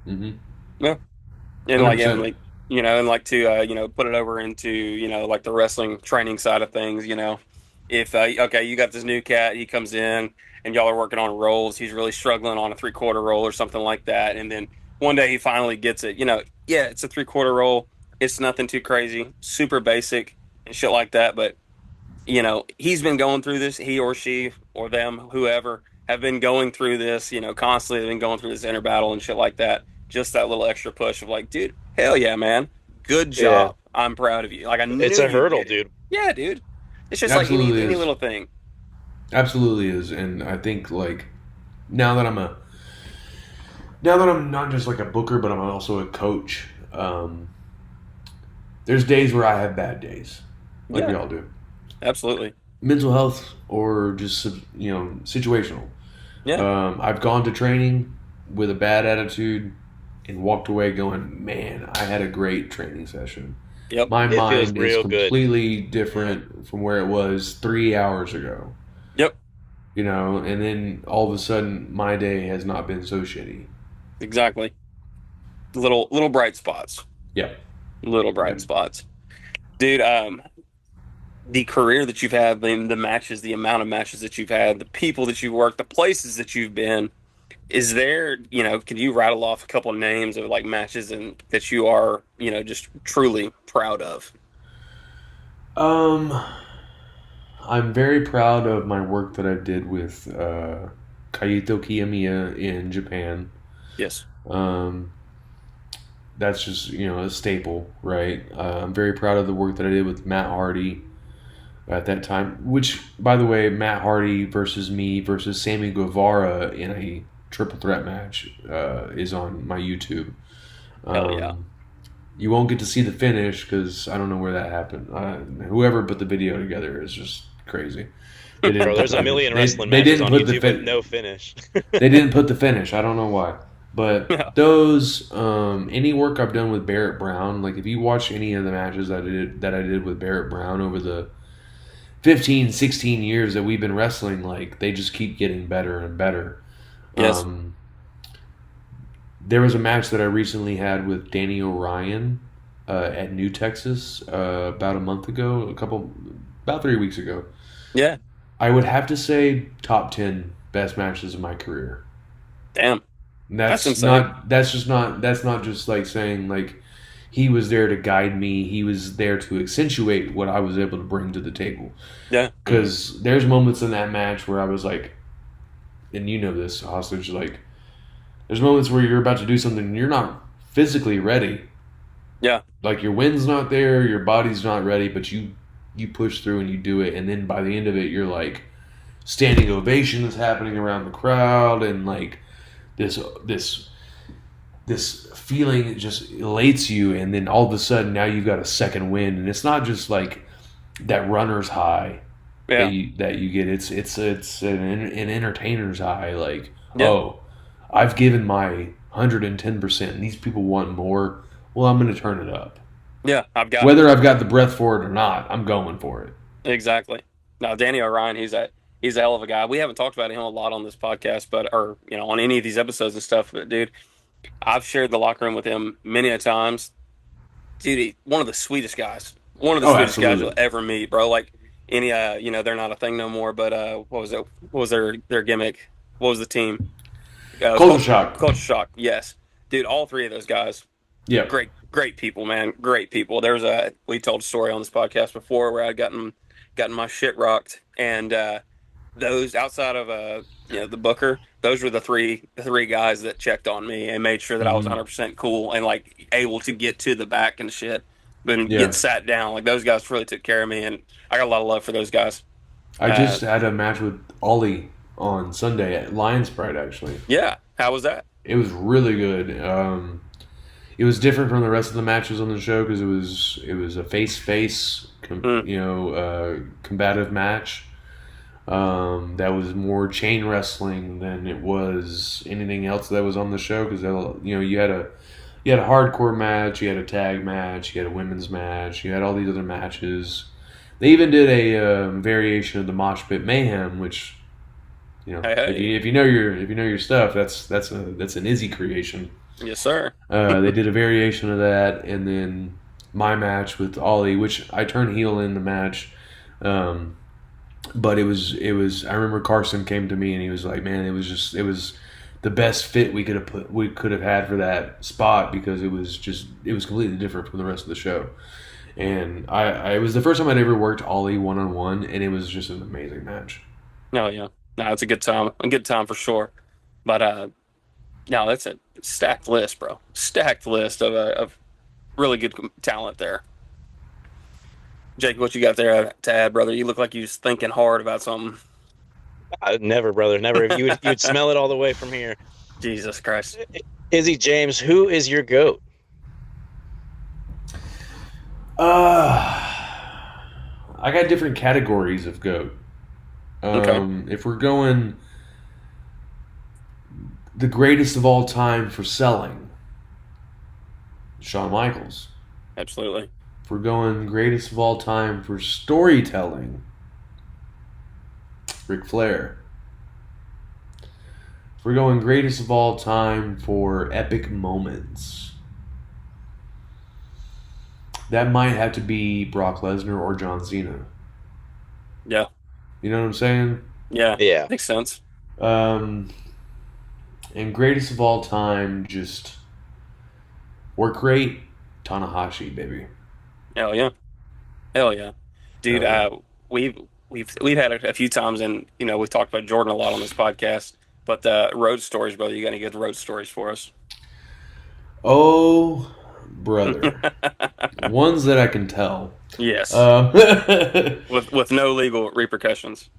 Mhm. Yeah. And like, yeah, 100%. like, and like to, put it over into, like the wrestling training side of things, if, okay, you got this new cat, he comes in and y'all are working on rolls. He's really struggling on a 3/4 roll or something like that. And then one day he finally gets it, yeah, it's a 3/4 roll. It's nothing too crazy, super basic and shit like that. But he's been going through this. He or she or them, whoever, have been going through this. Constantly they've been going through this inner battle and shit like that. Just that little extra push of like, dude, hell yeah, man, good Yeah. job. I'm proud of you. Like I It's knew a you'd hurdle, get it. dude. Yeah, dude. It's just like Absolutely any is. little thing. Absolutely is. And I think like now that I'm a now that I'm not just like a booker, but I'm also a coach. There's days where I have bad days, like we Yeah, all do. absolutely. Mental health or just situational. Yeah. I've gone to training with a bad attitude and walked away going, man, I had a great training session. Yep. My It feels mind is real good. completely different from where it was 3 hours ago. Yep. And then all of a sudden my day has not been so shitty. Exactly. Little bright spots. Yeah. Little bright Yeah. spots. Dude, the career that you've had, the matches, the amount of matches that you've had, the people that you've worked, the places that you've been, is there, can you rattle off a couple of names of like matches and that you are, just truly proud of? Um, I'm very proud of my work that I did with Kaito Kiyomiya in Japan. Yes. Um, that's just a staple, right? I'm very proud of the work that I did with Matt Hardy at that time. Which, by the way, Matt Hardy versus me versus Sammy Guevara in a triple threat match is on my YouTube. Hell yeah. You won't get to see the finish because I don't know where that happened. Whoever put the video together is just crazy. They didn't Bro, put there's the- a million they- wrestling they matches didn't on put the YouTube fin- with no finish. They didn't put the finish. I don't know why. But Yeah. those any work I've done with Barrett Brown, like if you watch any of the matches that I did with Barrett Brown over the 15, 16 years that we've been wrestling, like they just keep getting better and better. Yes. There was a match that I recently had with Danny O'Ryan at New Texas about a month ago, about 3 weeks ago. Yeah. I would have to say top 10 best matches of my career. Damn. And That's insane. that's not just like saying like he was there to guide me. He was there to accentuate what I was able to bring to the table. Yeah. Because there's moments in that match where I was like, and you know this, Hostage, like there's moments where you're about to do something and you're not physically ready. Yeah. Like your wind's not there, your body's not ready, but you push through and you do it, and then by the end of it, you're like standing ovation is happening around the crowd, and like this feeling just elates you, and then all of a sudden now you've got a second wind, and it's not just like that runner's high Yeah. that you get. It's an entertainer's high. Like Yeah. oh, I've given my 110%, and these people want more. Well, I'm going to turn it up. Yeah. I've got Whether I've got the breath for it or not, I'm going for it. Exactly. Now, Danny O'Ryan, he's a hell of a guy. We haven't talked about him a lot on this podcast, or on any of these episodes and stuff. But dude, I've shared the locker room with him many a times. Dude, one of the sweetest guys. One of the sweetest guys absolutely. you'll ever meet, bro. Like any, they're not a thing no more. But what was it? What was their gimmick? What was the team? Culture Shock. Culture Shock. Yes, dude. All three of those guys. Yeah. Great people, man. Great people. We told a story on this podcast before where I'd gotten my shit rocked, and those outside of the booker, those were the three guys that checked on me and made sure that I was 100% cool and like able to get to the back and shit, but get sat down. Like those guys really took care of me, and I got a lot of love for those guys. I just had a match with Ollie on Sunday at Lions Pride, actually. Yeah, how was that? It was really good. It was different from the rest of the matches on the show because it was a face-to-face, combative match. That was more chain wrestling than it was anything else that was on the show because you had a hardcore match, you had a tag match, you had a women's match, you had all these other matches. They even did a variation of the Mosh Pit Mayhem, which Hey. if you know your stuff, that's an Izzy creation. Yes, sir. They did a variation of that, and then my match with Ollie, which I turned heel in the match. But it was. I remember Carson came to me and he was like, "Man, it was the the best fit we could have had for that spot, because it was completely different from the rest of the show. And it was the first time I'd ever worked Ollie 1-on-1, and it was just an amazing match. No, yeah. No, it's a good time for sure. But no, that's a stacked list, bro. Stacked list of really good talent there. Jake, what you got there to add, brother? You look like you was thinking hard about something. Never, brother, never. You'd smell it all the way from here. Jesus Christ. Izzy James, who is your GOAT? I got different categories of GOAT. Okay. If we're going the greatest of all time for selling, Shawn Michaels. Absolutely. If we're going greatest of all time for storytelling, Ric Flair. If we're going greatest of all time for epic moments, that might have to be Brock Lesnar or John Cena. Yeah. You know what I'm saying? Yeah. Yeah. Makes sense. And greatest of all time, just work rate, Tanahashi, baby. Hell yeah. Dude, we've had a few times, and we've talked about Jordan a lot on this podcast, but the road stories, brother, you got any good road stories for us? Oh, brother. Ones that I can tell. Yes. With no legal repercussions.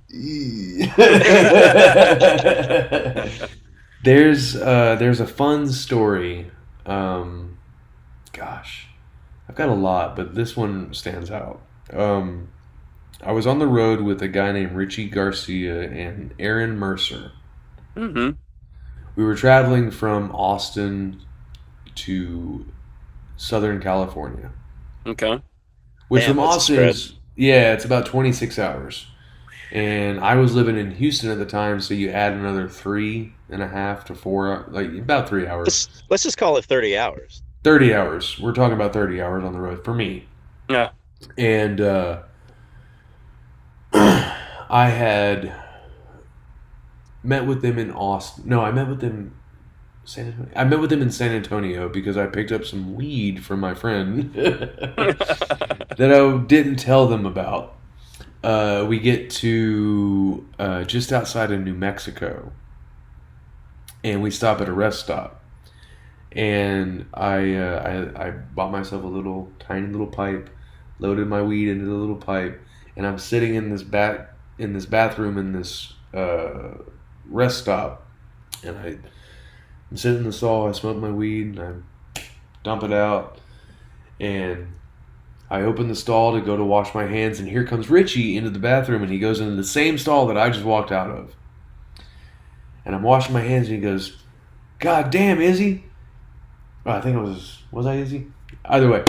There's a fun story. Gosh, I've got a lot, but this one stands out. I was on the road with a guy named Richie Garcia and Aaron Mercer. Mm-hmm. We were traveling from Austin to Southern California. Okay. Which Damn, from that's a Austin, spread. it's about 26 hours. And I was living in Houston at the time, so you add another 3.5 to 4, like about 3 hours. Let's just call it 30 hours. 30 hours. We're talking about 30 hours on the road for me. Yeah. And I had met with them in Austin. No, I met with them in San Antonio because I picked up some weed from my friend that I didn't tell them about. We get to just outside of New Mexico, and we stop at a rest stop. And I bought myself a tiny little pipe, loaded my weed into the little pipe, and I'm sitting in this bathroom in this rest stop, and I'm sitting in the stall. I smoke my weed, and I dump it out, and I open the stall to go to wash my hands, and here comes Richie into the bathroom, and he goes into the same stall that I just walked out of. And I'm washing my hands, and he goes, "God damn, Izzy." Oh, I think it was I Izzy? Either way.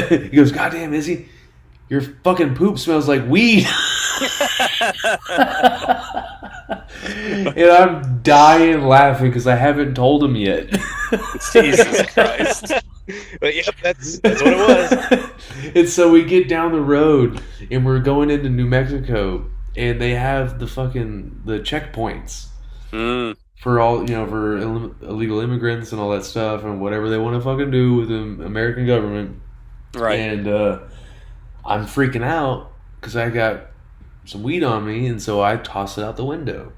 He goes, "God damn, Izzy, your fucking poop smells like weed." And I'm dying laughing because I haven't told him yet. Jesus Christ. But yep, that's what it was. And so we get down the road and we're going into New Mexico, and they have the checkpoints for all, for illegal immigrants and all that stuff and whatever they want to fucking do with the American government. Right. And I'm freaking out because I got some weed on me, and so I toss it out the window.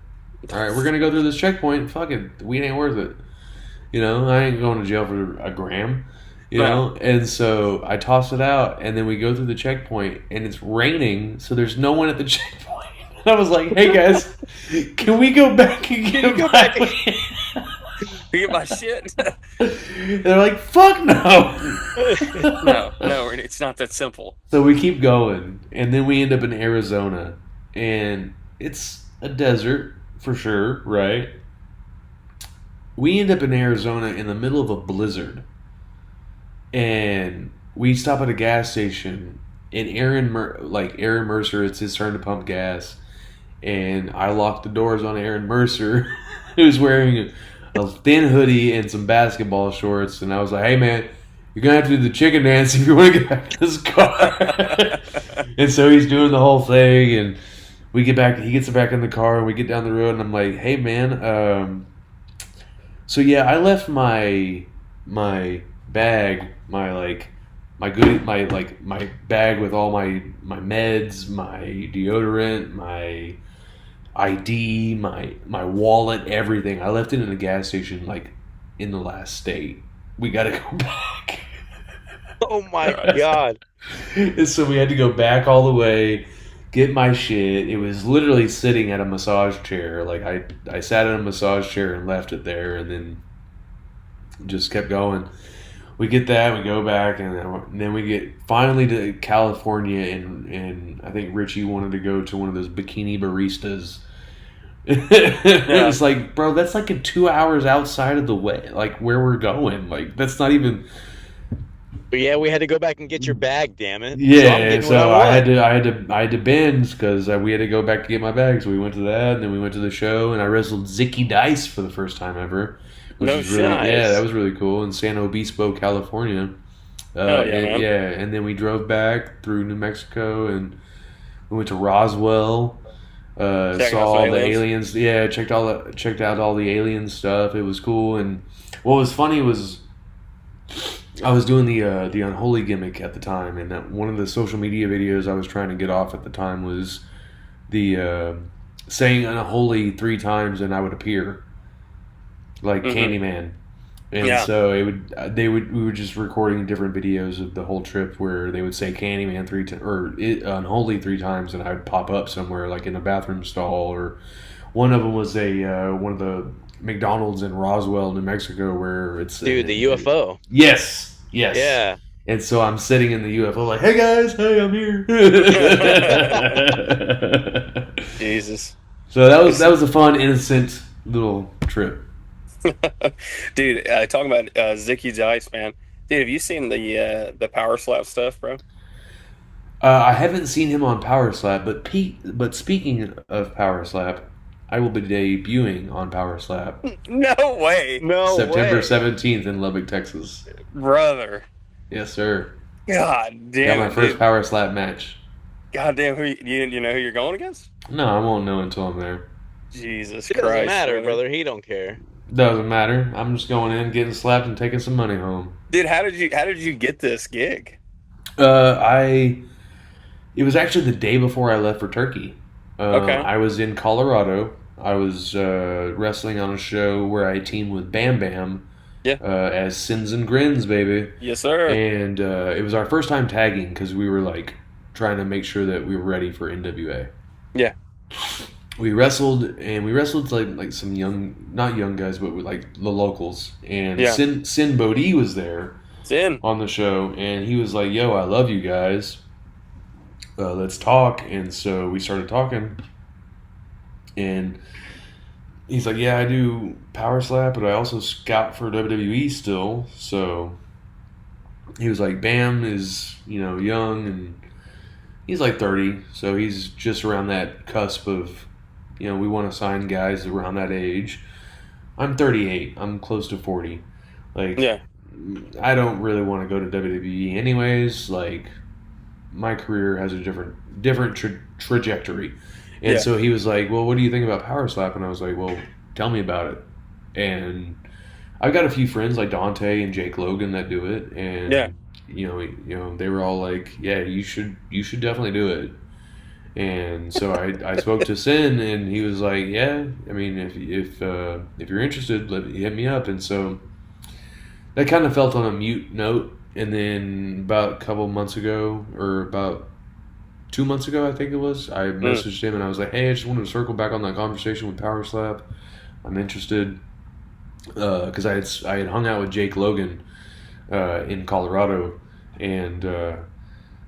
All right, we're gonna go through this checkpoint. Fuck it, the weed ain't worth it. I ain't going to jail for a gram. And so I toss it out, and then we go through the checkpoint, and it's raining, so there's no one at the checkpoint. And I was like, "Hey guys, can we go back and get my weed?" Get my shit. They're like, "Fuck no." No, it's not that simple. So we keep going, and then we end up in Arizona, and it's a desert for sure, right? We end up in Arizona in the middle of a blizzard, and we stop at a gas station, and Aaron Mercer, it's his turn to pump gas, and I lock the doors on Aaron Mercer, who's wearing a thin hoodie and some basketball shorts, and I was like, "Hey man, you're gonna have to do the chicken dance if you want to get back to this car." And so he's doing the whole thing, and he gets back in the car, and we get down the road, and I'm like, "Hey man, So yeah, I left my bag, my bag with all my meds, my deodorant, my ID, my wallet, everything. I left it in a gas station like in the last state. We got to go back. Oh my God. And so we had to go back all the way, get my shit. It was literally sitting at a massage chair. Like I sat in a massage chair and left it there, and then just kept going. We get that, we go back, and then we get finally to California, and I think Richie wanted to go to one of those bikini baristas. It was like, bro, that's like 2 hours outside of the way, like where we're going. Like that's not even. But yeah, we had to go back and get your bag. Damn it! Yeah, so I had to binge because we had to go back to get my bag. So we went to that, and then we went to the show, and I wrestled Zicky Dice for the first time ever. Which was really, yeah, that was really cool in San Obispo, California. And then we drove back through New Mexico, and we went to Roswell. Saw all the aliens. Yeah, checked out all the alien stuff. It was cool. And what was funny was I was doing the unholy gimmick at the time, and that one of the social media videos I was trying to get off at the time was the saying unholy 3 times and I would appear. Like Candyman, and so we were just recording different videos of the whole trip where they would say Candyman 3 times or unholy 3 times, and I would pop up somewhere like in a bathroom stall, or one of them was one of the McDonald's in Roswell, New Mexico, where it's the UFO. Yes, yeah. And so I'm sitting in the UFO like, hey guys, hey, I'm here. Jesus. So that was a fun, innocent little trip. Dude, talking about Zicky Dice, man. Dude, have you seen the Power Slap stuff, bro? I haven't seen him on Power Slap, but speaking of Power Slap, I will be debuting on Power Slap. No way. September 17th in Lubbock, Texas. Brother. Yes, sir. God damn. Got my first Power Slap match. God damn, you know who you're going against? No, I won't know until I'm there. Jesus Christ. It doesn't matter, brother. He don't care. Doesn't matter. I'm just going in, getting slapped, and taking some money home. Dude, how did you get this gig? It was actually the day before I left for Turkey. Okay. I was in Colorado. I was wrestling on a show where I teamed with Bam Bam. Yeah. As Sins and Grins, baby. Yes, sir. And it was our first time tagging because we were like trying to make sure that we were ready for NWA. Yeah. We wrestled like some not young guys, but with like the locals. And Sin Bodhi was there on the show, and he was like, "Yo, I love you guys. Let's talk." And so we started talking, and he's like, "Yeah, I do Power Slap, but I also scout for WWE still." So he was like, "Bam is young, and he's like 30, so he's just around that cusp of." We want to sign guys around that age. I'm 38. I'm close to 40. Like, I don't really want to go to WWE anyways. Like, my career has a different trajectory. And so he was like, well, what do you think about Power Slap? And I was like, well, tell me about it. And I've got a few friends like Dante and Jake Logan that do it. And, they were all like, yeah, you should definitely do it. And so I spoke to Sin, and he was like, "Yeah, I mean, if you're interested, hit me up." And so that kind of felt on a mute note. And then about a couple months ago, or about 2 months ago, I think it was, I messaged him and I was like, "Hey, I just wanted to circle back on that conversation with Power Slap. I'm interested," because I had hung out with Jake Logan in Colorado, and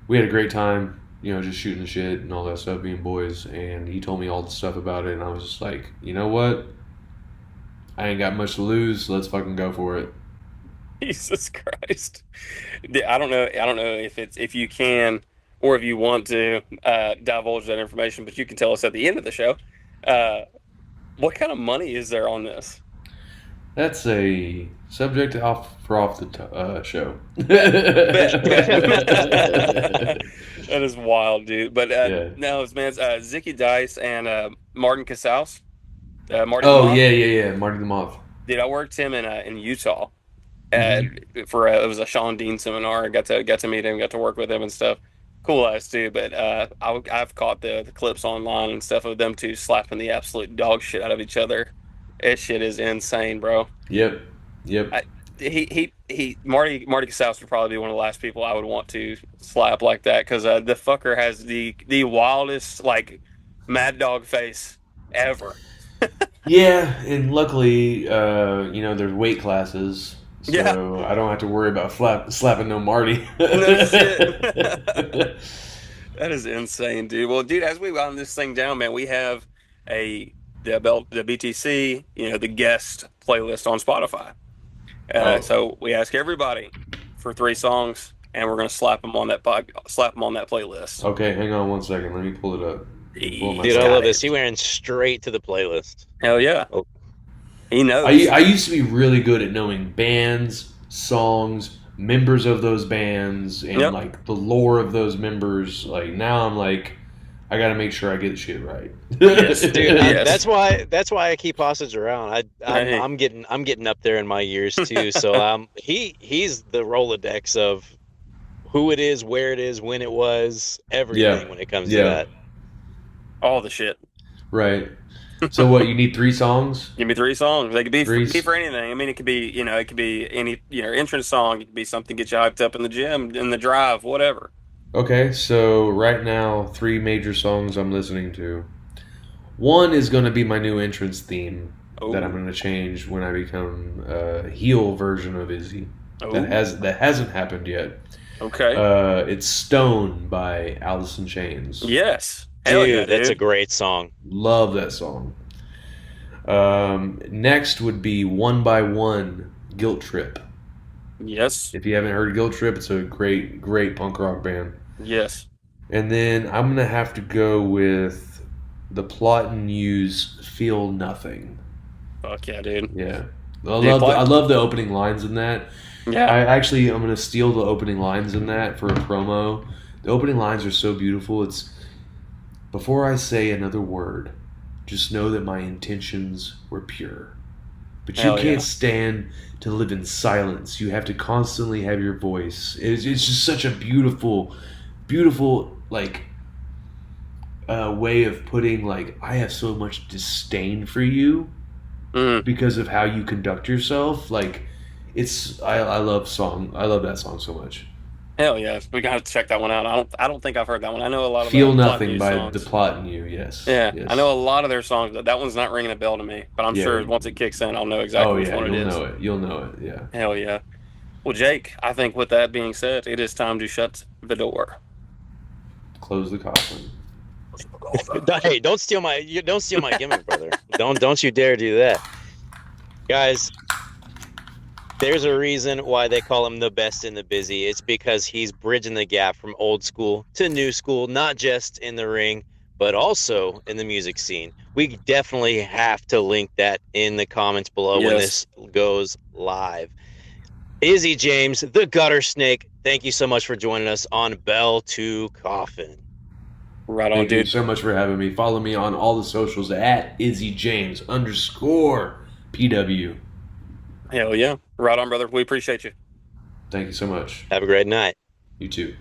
we had a great time. Just shooting the shit and all that stuff, being boys. And he told me all the stuff about it, and I was just like, you know what? I ain't got much to lose, so let's fucking go for it. Jesus Christ. I don't know if you can or if you want to divulge that information, but you can tell us at the end of the show. What kind of money is there on this? That's a subject off the show. That is wild, dude. But no, man, Zicky Dice and Martin Casals. Marty the Moth. Dude, I worked him in Utah. Hmm. For it was a Sean Dean seminar. I got to meet him, got to work with him and stuff. Cool ass dude. But I've caught the clips online and stuff of them two slapping the absolute dog shit out of each other. That shit is insane, bro. Yep. Yep. I, he Marty Casals would probably be one of the last people I would want to slap like that because the fucker has the wildest like mad dog face ever. Yeah, and luckily, there's weight classes, Yeah, so I don't have to worry about slapping no Marty. no shit. That is insane, dude. Well, dude, as we round this thing down, man, we have a the BTC, the guest playlist on Spotify. Oh, So we ask everybody for 3 songs, and we're gonna slap them on that playlist. okay. Hang on one second. Let me pull it up. Let me pull up my Dude, He's I got love phone. this. it. He went straight to the playlist. Hell yeah, Oh, he I knows. I used to be really good at knowing bands, songs, members of those bands, and Yep. like the lore of those members. Like now, I'm like, I got to make sure I get the shit right. Yes, dude, yes. that's why I keep hostage around. Hey, I'm getting up there in my years too. So he's the Rolodex of who it is, where it is, when it was, Yeah, everything when it comes to yeah, that. all the shit. right. So what? You need 3 songs? Give me 3 songs. They could be Three. for anything. I mean, it could be any, entrance song. It could be something get you hyped up in the gym, in the drive, whatever. Okay, so right now, 3 major songs I'm listening to. One is going to be my new entrance theme that I'm Oh, going to change when I become a heel version of Izzy. oh, That hasn't happened yet. okay. It's Stone by Alice in Chains. Yes. Hell yeah, Dude, that's a dude. great song. Love that song. Next would be One by One, Guilt Trip. Yes. If you haven't heard of Guilt Trip, it's a great, great punk rock band. Yes. And then I'm gonna have to go with the Plot and Use Feel Nothing. Fuck yeah, dude. Yeah, Dude, I love the opening lines in that. Yeah. I'm gonna steal the opening lines in that for a promo. The opening lines are so beautiful. It's before I say another word, just know that my intentions were pure. But you Hell can't yeah. stand to live in silence. You have to constantly have your voice. It's just such a beautiful, beautiful like way of putting like I have so much disdain for you Mm. because of how you conduct yourself. Like I love that song so much. Hell yeah. We gotta check that one out. I don't think I've heard that one. I know a lot of Feel Plot Nothing News by The songs. Plot and You. Yes, Yeah, I yes. know a lot of their songs, but that one's not ringing a bell to me. But I'm Yeah. sure once it kicks in, I'll know Oh exactly which yeah, one it you'll is. know it. You'll know it. Yeah. Hell yeah. Well, Jake, I think with that being said, it is time to shut the door. Close the coffin. Hey, don't steal my gimmick, brother. Don't you dare do that. Guys, there's a reason why they call him the best in the busy. It's because he's bridging the gap from old school to new school, not just in the ring, but also in the music scene. We definitely have to link that in the comments below when Yes. this goes live. Izzy James, the Guttersnake, thank you so much for joining us on Bell to Coffin. Right on, Thank you dude. so much for having me. Follow me on all the socials at IzzyJames_PW. Hell yeah. Right on, brother. We appreciate you. Thank you so much. Have a great night. You too.